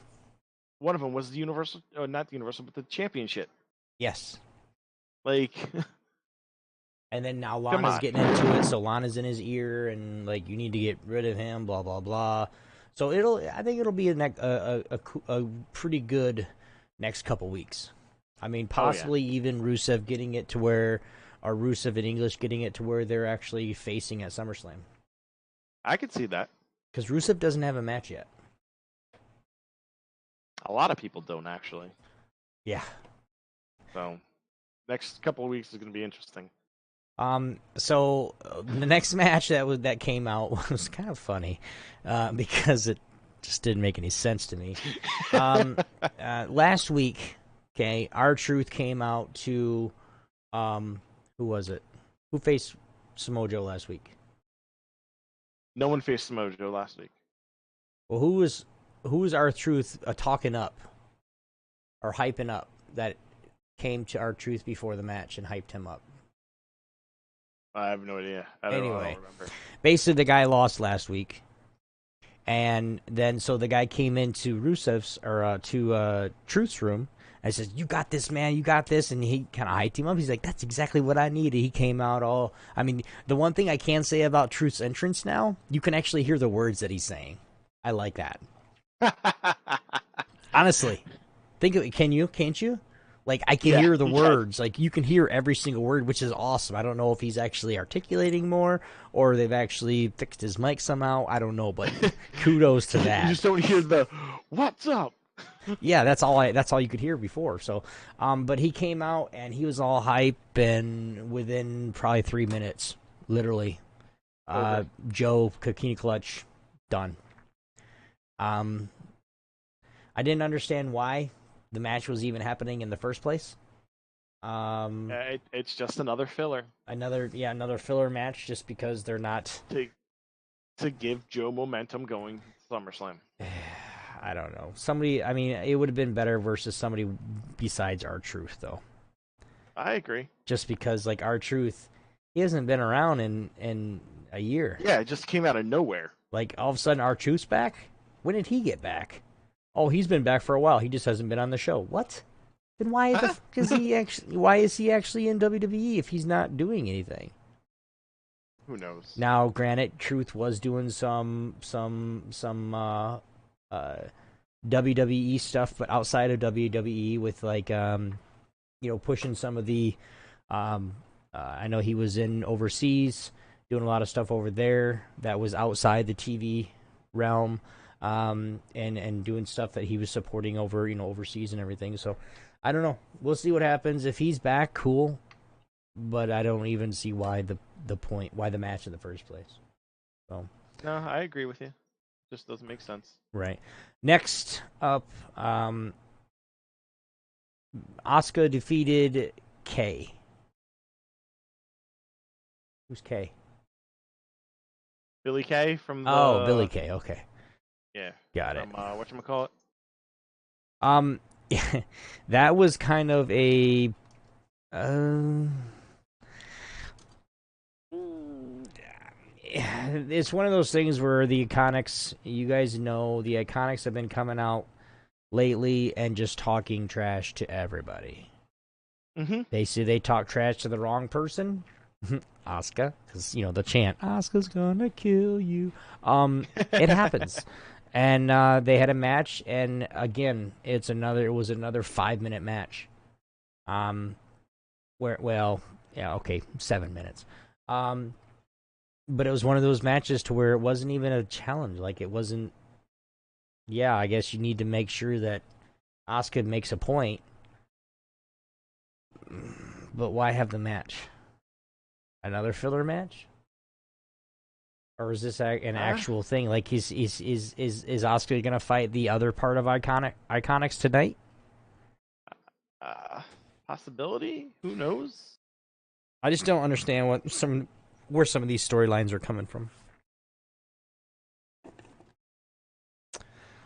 one of them was the Universal, not the Universal, but the Championship. Yes. And then now Lana's getting into it, so Lana's in his ear, and you need to get rid of him, blah blah blah. So I think it'll be a pretty good next couple weeks. I mean, possibly even Rusev getting it to where, or Rusev and English getting it to where they're actually facing at SummerSlam. I could see that. Because Rusev doesn't have a match yet. A lot of people don't, actually. Yeah. So, next couple of weeks is going to be interesting. So the next match that came out was kind of funny, because it just didn't make any sense to me. Last week, okay, R-Truth came out to, who was it? Who faced Samoa Joe last week? No one faced Samoa Joe last week. Well, who was R-Truth talking up or hyping up that came to R-Truth before the match and hyped him up? I have no idea. I don't remember. Basically, the guy lost last week, and then so the guy came into Rusev's or to Truth's room and says, "You got this, man. You got this." And he kind of hyped him up. He's like, "That's exactly what I needed." He came out all. I mean, the one thing I can say about Truth's entrance now, you can actually hear the words that he's saying. I like that. Honestly, think of it. Can't you? Like, I can hear the words. Like, you can hear every single word, which is awesome. I don't know if he's actually articulating more or they've actually fixed his mic somehow. I don't know, but kudos to that. You just don't hear the, "What's up?" Yeah, that's all you could hear before. So, but he came out and he was all hype, and within probably 3 minutes, literally, Joe, Kikini Clutch, done. I didn't understand why the match was even happening in the first place. It's just another filler. Another filler match, just because they're not to give Joe momentum going SummerSlam. I don't know. It would have been better versus somebody besides R-Truth, though. I agree. Just because, like, R-Truth, he hasn't been around in a year. Yeah, it just came out of nowhere. Like, all of a sudden, R-Truth's back? When did he get back? Oh, he's been back for a while. He just hasn't been on the show. What? Then why is he actually in WWE if he's not doing anything? Who knows? Now, granted, Truth was doing some WWE stuff, but outside of WWE with, like, pushing some of the I know he was in overseas doing a lot of stuff over there that was outside the TV realm. And doing stuff that he was supporting over, overseas and everything. So, I don't know. We'll see what happens. If he's back, cool. But I don't even see why the match in the first place. So, no, I agree with you. Just doesn't make sense. Right. Next up, Asuka defeated Kay. Who's Kay? Billy Kay from the... Oh, Billy Kay. Okay. Yeah. Got it. Whatchamacallit? That was kind of a it's one of those things where the Iconics, you guys know, the Iconics have been coming out lately and just talking trash to everybody. Mm-hmm. They say they talk trash to the wrong person. Asuka, because the chant, "Asuka's gonna kill you." It happens. And they had a match, and again, it was another 5-minute match. 7 minutes. But it was one of those matches to where it wasn't even a challenge. Like, it wasn't. Yeah, I guess you need to make sure that Asuka makes a point. But why have the match? Another filler match? Or is this an actual thing? Like, is Asuka gonna fight the other part of Iconics tonight? Possibility? Who knows? I just don't understand where some of these storylines are coming from.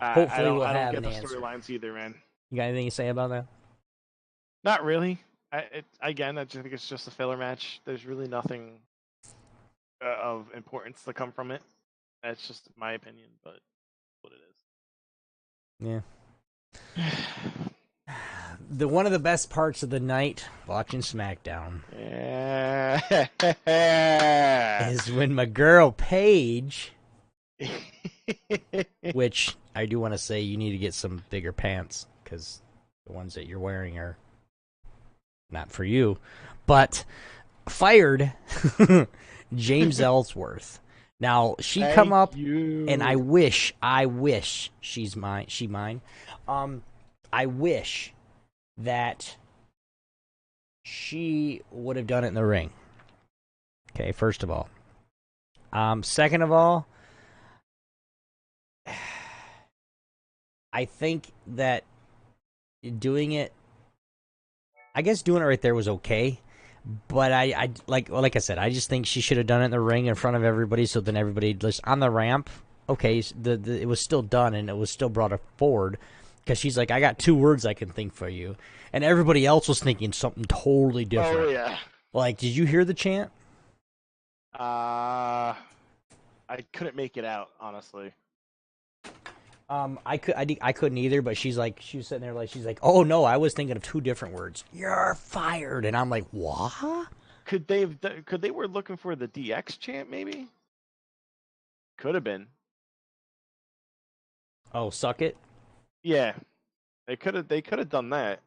Hopefully, we'll have an answer. I don't get the storylines either, man. You got anything to say about that? Not really. I just think it's just a filler match. There's really nothing of importance to come from it. That's just my opinion, but what it is. Yeah. One of the best parts of the night watching SmackDown is when my girl Paige, which I do want to say you need to get some bigger pants because the ones that you're wearing are not for you, but fired James Ellsworth. Now she come up, and I wish she's mine. I wish that she would have done it in the ring. Okay, first of all. Second of all, I think that doing it right there was okay. But I like I said, I just think she should have done it in the ring in front of everybody, so then everybody just on the ramp. Okay, it was still done and it was still brought forward because she's like, I got 2 words I can think for you, and everybody else was thinking something totally different. Oh yeah. Like, did you hear the chant? I couldn't make it out, honestly. I couldn't either, but she was sitting there she's like, oh no, I was thinking of 2 different words. You're fired, and I'm like, what? Could they were looking for the DX chant, maybe? Could have been. Oh, suck it. Yeah, they could have done that.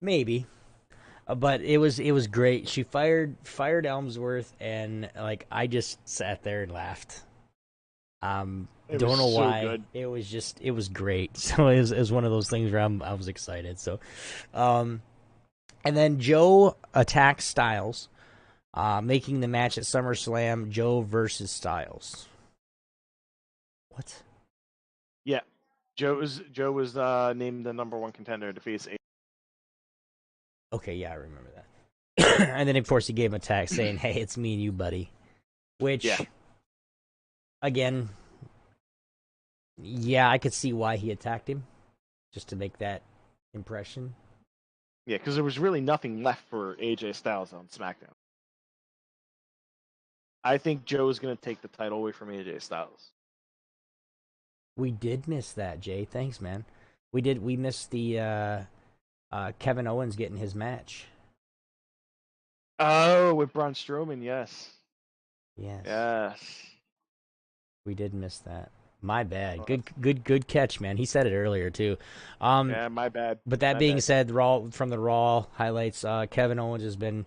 Maybe, but it was great. She fired Elmsworth, and I just sat there and laughed. Don't know why. Good. It was great. So it was one of those things where I was excited. So, and then Joe attacks Styles, making the match at SummerSlam Joe versus Styles. What? Yeah, Joe was named the #1 contender to face AJ. Okay, yeah, I remember that. And then of course he gave him a text saying, "Hey, it's me and you, buddy," which. Yeah. Again, yeah, I could see why he attacked him, just to make that impression. Yeah, because there was really nothing left for AJ Styles on SmackDown. I think Joe's going to take the title away from AJ Styles. We did miss that, Jay. Thanks, man. We missed the Kevin Owens getting his match. Oh, with Braun Strowman, yes. Yes. We did miss that. My bad. Good catch, man. He said it earlier too. Yeah, my bad. But that being said, from the Raw highlights, Kevin Owens has been,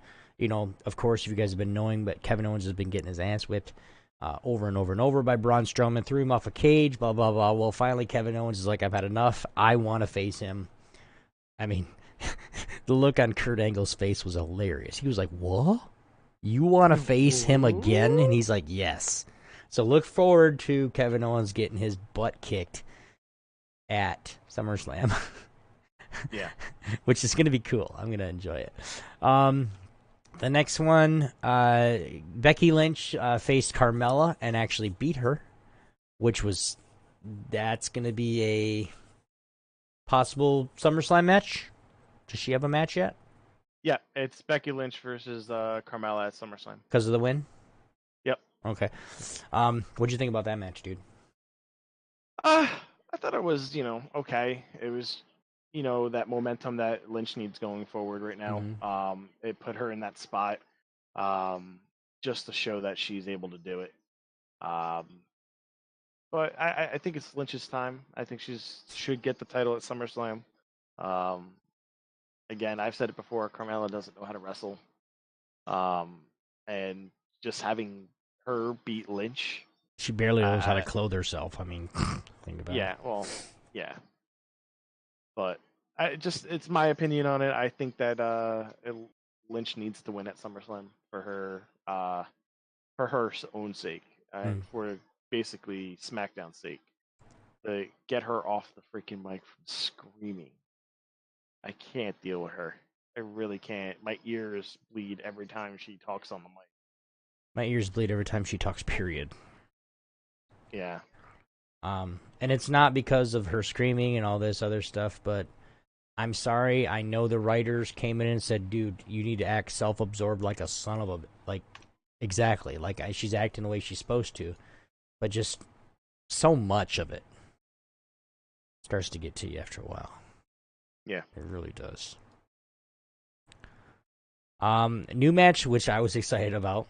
of course, if you guys have been knowing, but Kevin Owens has been getting his ass whipped over and over and over by Braun Strowman. Threw him off a cage. Blah blah blah. Well, finally, Kevin Owens is like, I've had enough. I want to face him. I mean, the look on Kurt Angle's face was hilarious. He was like, "What? You want to face him again?" And he's like, "Yes." So look forward to Kevin Owens getting his butt kicked at SummerSlam. Yeah. Which is going to be cool. I'm going to enjoy it. The next one, Becky Lynch faced Carmella and actually beat her, that's going to be a possible SummerSlam match. Does she have a match yet? Yeah, it's Becky Lynch versus Carmella at SummerSlam. Because of the win? Yep. Okay. What'd you think about that match, dude? I thought it was, okay. It was, that momentum that Lynch needs going forward right now. Mm-hmm. It put her in that spot just to show that she's able to do it. But I think it's Lynch's time. I think she should get the title at SummerSlam. Again, I've said it before, Carmella doesn't know how to wrestle. And just having her beat Lynch. She barely knows how to clothe herself. I mean, think about it. Yeah, well, yeah. But it's my opinion on it. I think that Lynch needs to win at SummerSlam for her own sake, and for basically SmackDown's sake, to get her off the freaking mic from screaming. I can't deal with her. I really can't. My ears bleed every time she talks on the mic. My ears bleed every time she talks, period. Yeah. And it's not because of her screaming and all this other stuff, but I'm sorry. I know the writers came in and said, dude, you need to act self-absorbed like a son of a... Exactly. She's acting the way she's supposed to. But just so much of it starts to get to you after a while. Yeah. It really does. New match, which I was excited about.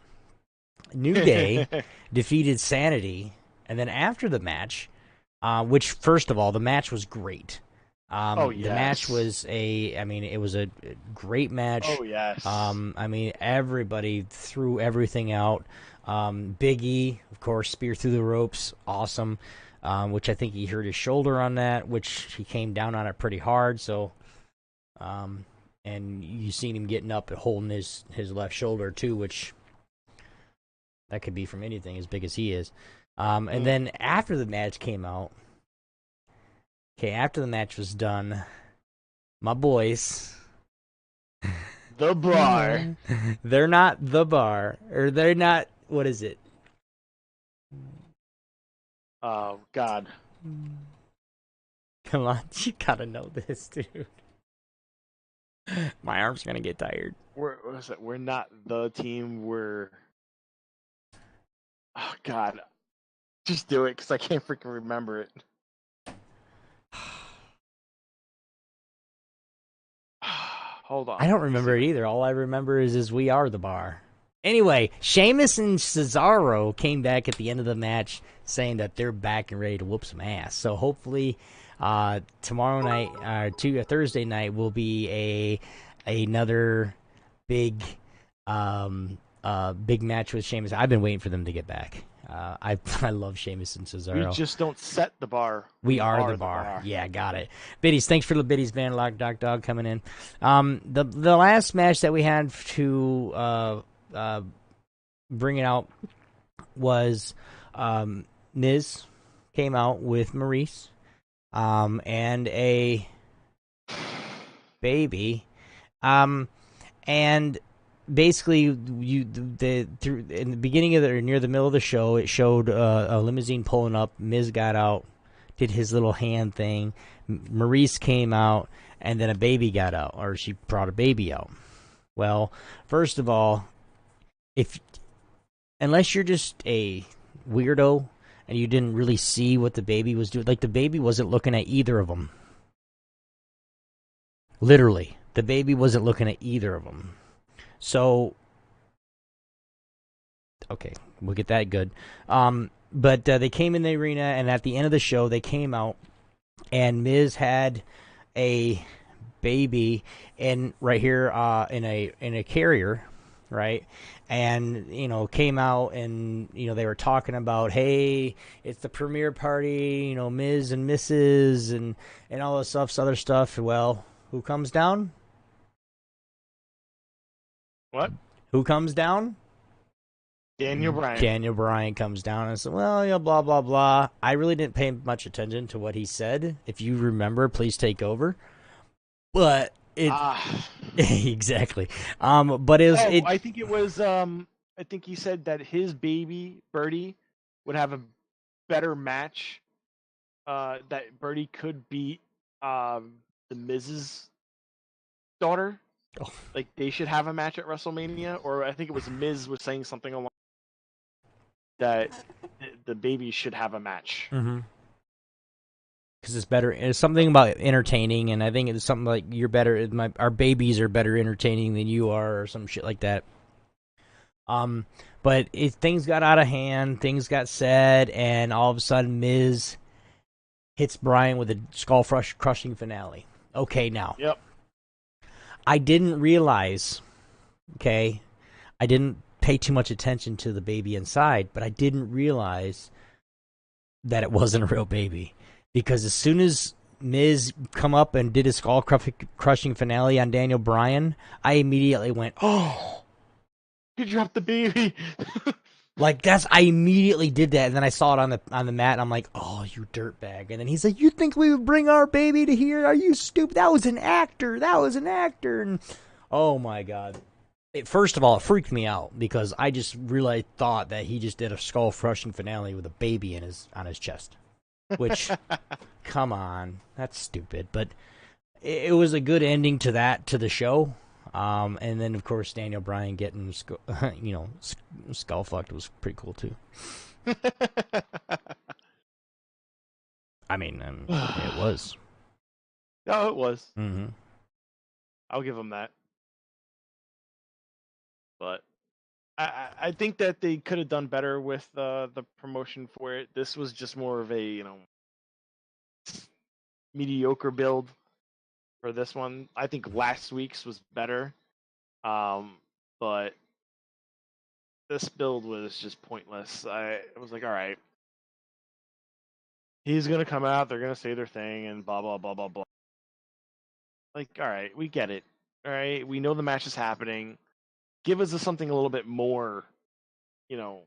New Day defeated Sanity. And then after the match, which, first of all, the match was great. Oh, The match yes. was it was a great match. Oh, yes. Everybody threw everything out. Big E, of course, spear through the ropes, awesome. Which I think he hurt his shoulder on that, which he came down on it pretty hard. So, and you seen him getting up and holding his left shoulder too, which that could be from anything as big as he is. And then after the match came out, after the match was done, my boys, The Bar. they're not the Bar, or they're not, what is it? Oh, God. Come on, you gotta know this, dude. My arm's gonna get tired. We're not the team. We're. Oh, God. Just do it, because I can't freaking remember it. Hold on. I don't remember it either. All I remember is we are the Bar. Anyway, Sheamus and Cesaro came back at the end of the match saying that they're back and ready to whoop some ass. So hopefully tomorrow night, Thursday night, will be another big big match with Sheamus. I've been waiting for them to get back. I love Sheamus and Cesaro. We just don't set the bar. We are the bar. Yeah, got it. Biddies, thanks for the biddies, Van Lock Doc Dog coming in. The last match that we had to bring it out was Miz came out with Maurice and a baby, and basically in the beginning of or near the middle of the show, it showed a limousine pulling up. Miz got out, did his little hand thing. Maurice came out, and then a baby got out, or she brought a baby out. Well, first of all, unless you're just a weirdo and you didn't really see what the baby was doing, like the baby wasn't looking at either of them. Literally, the baby wasn't looking at either of them. So, okay, we'll get that good. But they came in the arena, and at the end of the show, they came out, and Miz had a baby right here in a carrier, right? And came out, and they were talking about, hey, it's the premiere party, Miz and Mrs. and all this other stuff. Well, who comes down? What? Who comes down? Daniel Bryan. Daniel Bryan comes down and says, well, blah, blah, blah. I really didn't pay much attention to what he said. If you remember, please take over. But it... exactly. But it was... I think it was... I think he said that his baby, Birdie, would have a better match. That Birdie could beat the Miz's daughter. Oh. Like, they should have a match at WrestleMania. Or I think it was Miz was saying something along that the baby should have a match. Mm-hmm. Because it's better. It's something about entertaining, and I think it's something like you're better. Our babies are better entertaining than you are, or some shit like that. But things got out of hand. Things got said, and all of a sudden, Miz hits Bryan with a skull-crushing finale. Okay, now. Yep. I didn't realize. Okay, I didn't pay too much attention to the baby inside, but I didn't realize that it wasn't a real baby. Because as soon as Miz come up and did his skull-crushing finale on Daniel Bryan, I immediately went, oh! You dropped the baby! I immediately did that, and then I saw it on the mat, and I'm like, oh, you dirtbag. And then he's like, you think we would bring our baby to here? Are you stupid? That was an actor! And oh my God. First of all, it freaked me out, because I just really thought that he just did a skull-crushing finale with a baby on his chest. Which, come on, that's stupid. But it was a good ending to the show. And then, of course, Daniel Bryan getting, skull fucked was pretty cool, too. I mean, it was. No, it was. Mm-hmm. I'll give him that. But I think that they could have done better with the promotion for it. This was just more of a mediocre build. for this one. I think last week's was better, but this build was just pointless. I was like, all right, he's gonna come out, they're gonna say their thing, and blah blah blah blah blah. Like, all right, we get it. All right, we know the match is happening. Give us something a little bit more, you know,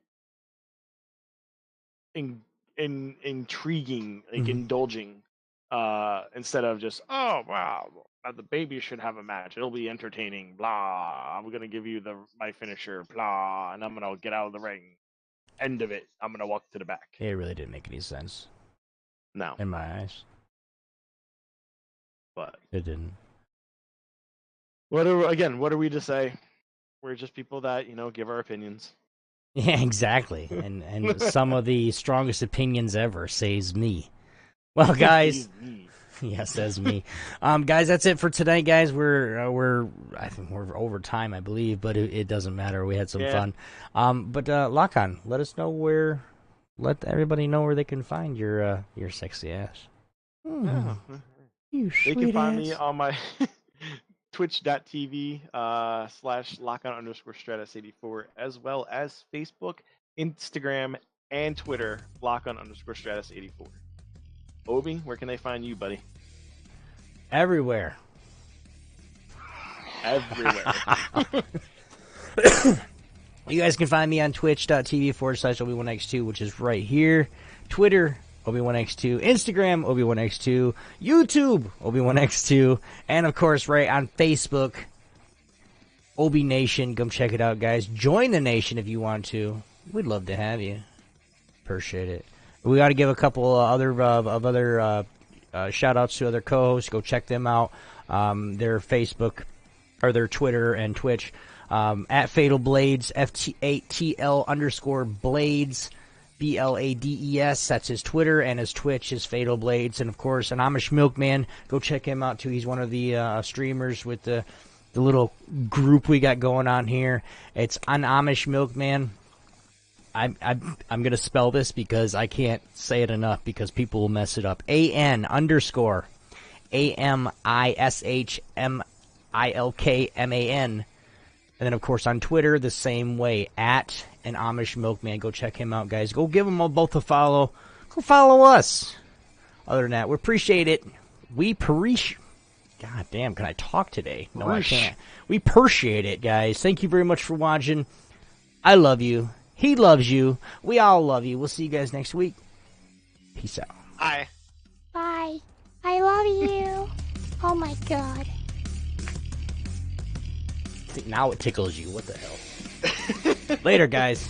intriguing, like indulging, instead of just, oh wow, the baby should have a match. It'll be entertaining. Blah. I'm gonna give you my finisher. Blah, and I'm gonna get out of the ring. End of it. I'm gonna walk to the back. It really didn't make any sense. No, in my eyes, but it didn't. What are we to say? We're just people that give our opinions. Yeah, exactly. And some of the strongest opinions ever, says me. Well, guys, yeah, says me. Guys, that's it for tonight, guys. I think we're over time, I believe, but it doesn't matter. We had some fun. But Lockon, let everybody know where they can find your sexy ass. You they sweet can find ass. me on my twitch.tv /Lockon_Stratus84, as well as Facebook, Instagram, and Twitter, Lockon_Stratus84. Obi, where can they find you, buddy? Everywhere. You guys can find me on twitch.tv /Obi1x2, which is right here. Twitter, Obi1x2. Instagram, Obi1x2. YouTube, Obi1x2. And, of course, right on Facebook, Obi Nation. Come check it out, guys. Join the nation if you want to. We'd love to have you. Appreciate it. We got to give a couple other shout-outs to other co-hosts. Go check them out. Their Facebook, or their Twitter and Twitch. At Fatal Blades, FT8TL_Blades, BLADES. That's his Twitter, and his Twitch is Fatal Blades. And, of course, an Amish Milkman. Go check him out, too. He's one of the streamers with the little group we got going on here. It's an Amish Milkman. I'm going to spell this because I can't say it enough because people will mess it up. AN_AMISHMILKMAN. And then, of course, on Twitter, the same way, at an Amish Milkman. Go check him out, guys. Go give them both a follow. Go follow us. Other than that, we appreciate it. God damn, can I talk today? No, I can't. We appreciate it, guys. Thank you very much for watching. I love you. He loves you. We all love you. We'll see you guys next week. Peace out. Bye. Bye. I love you. Oh my god. Now it tickles you. What the hell? Later, guys.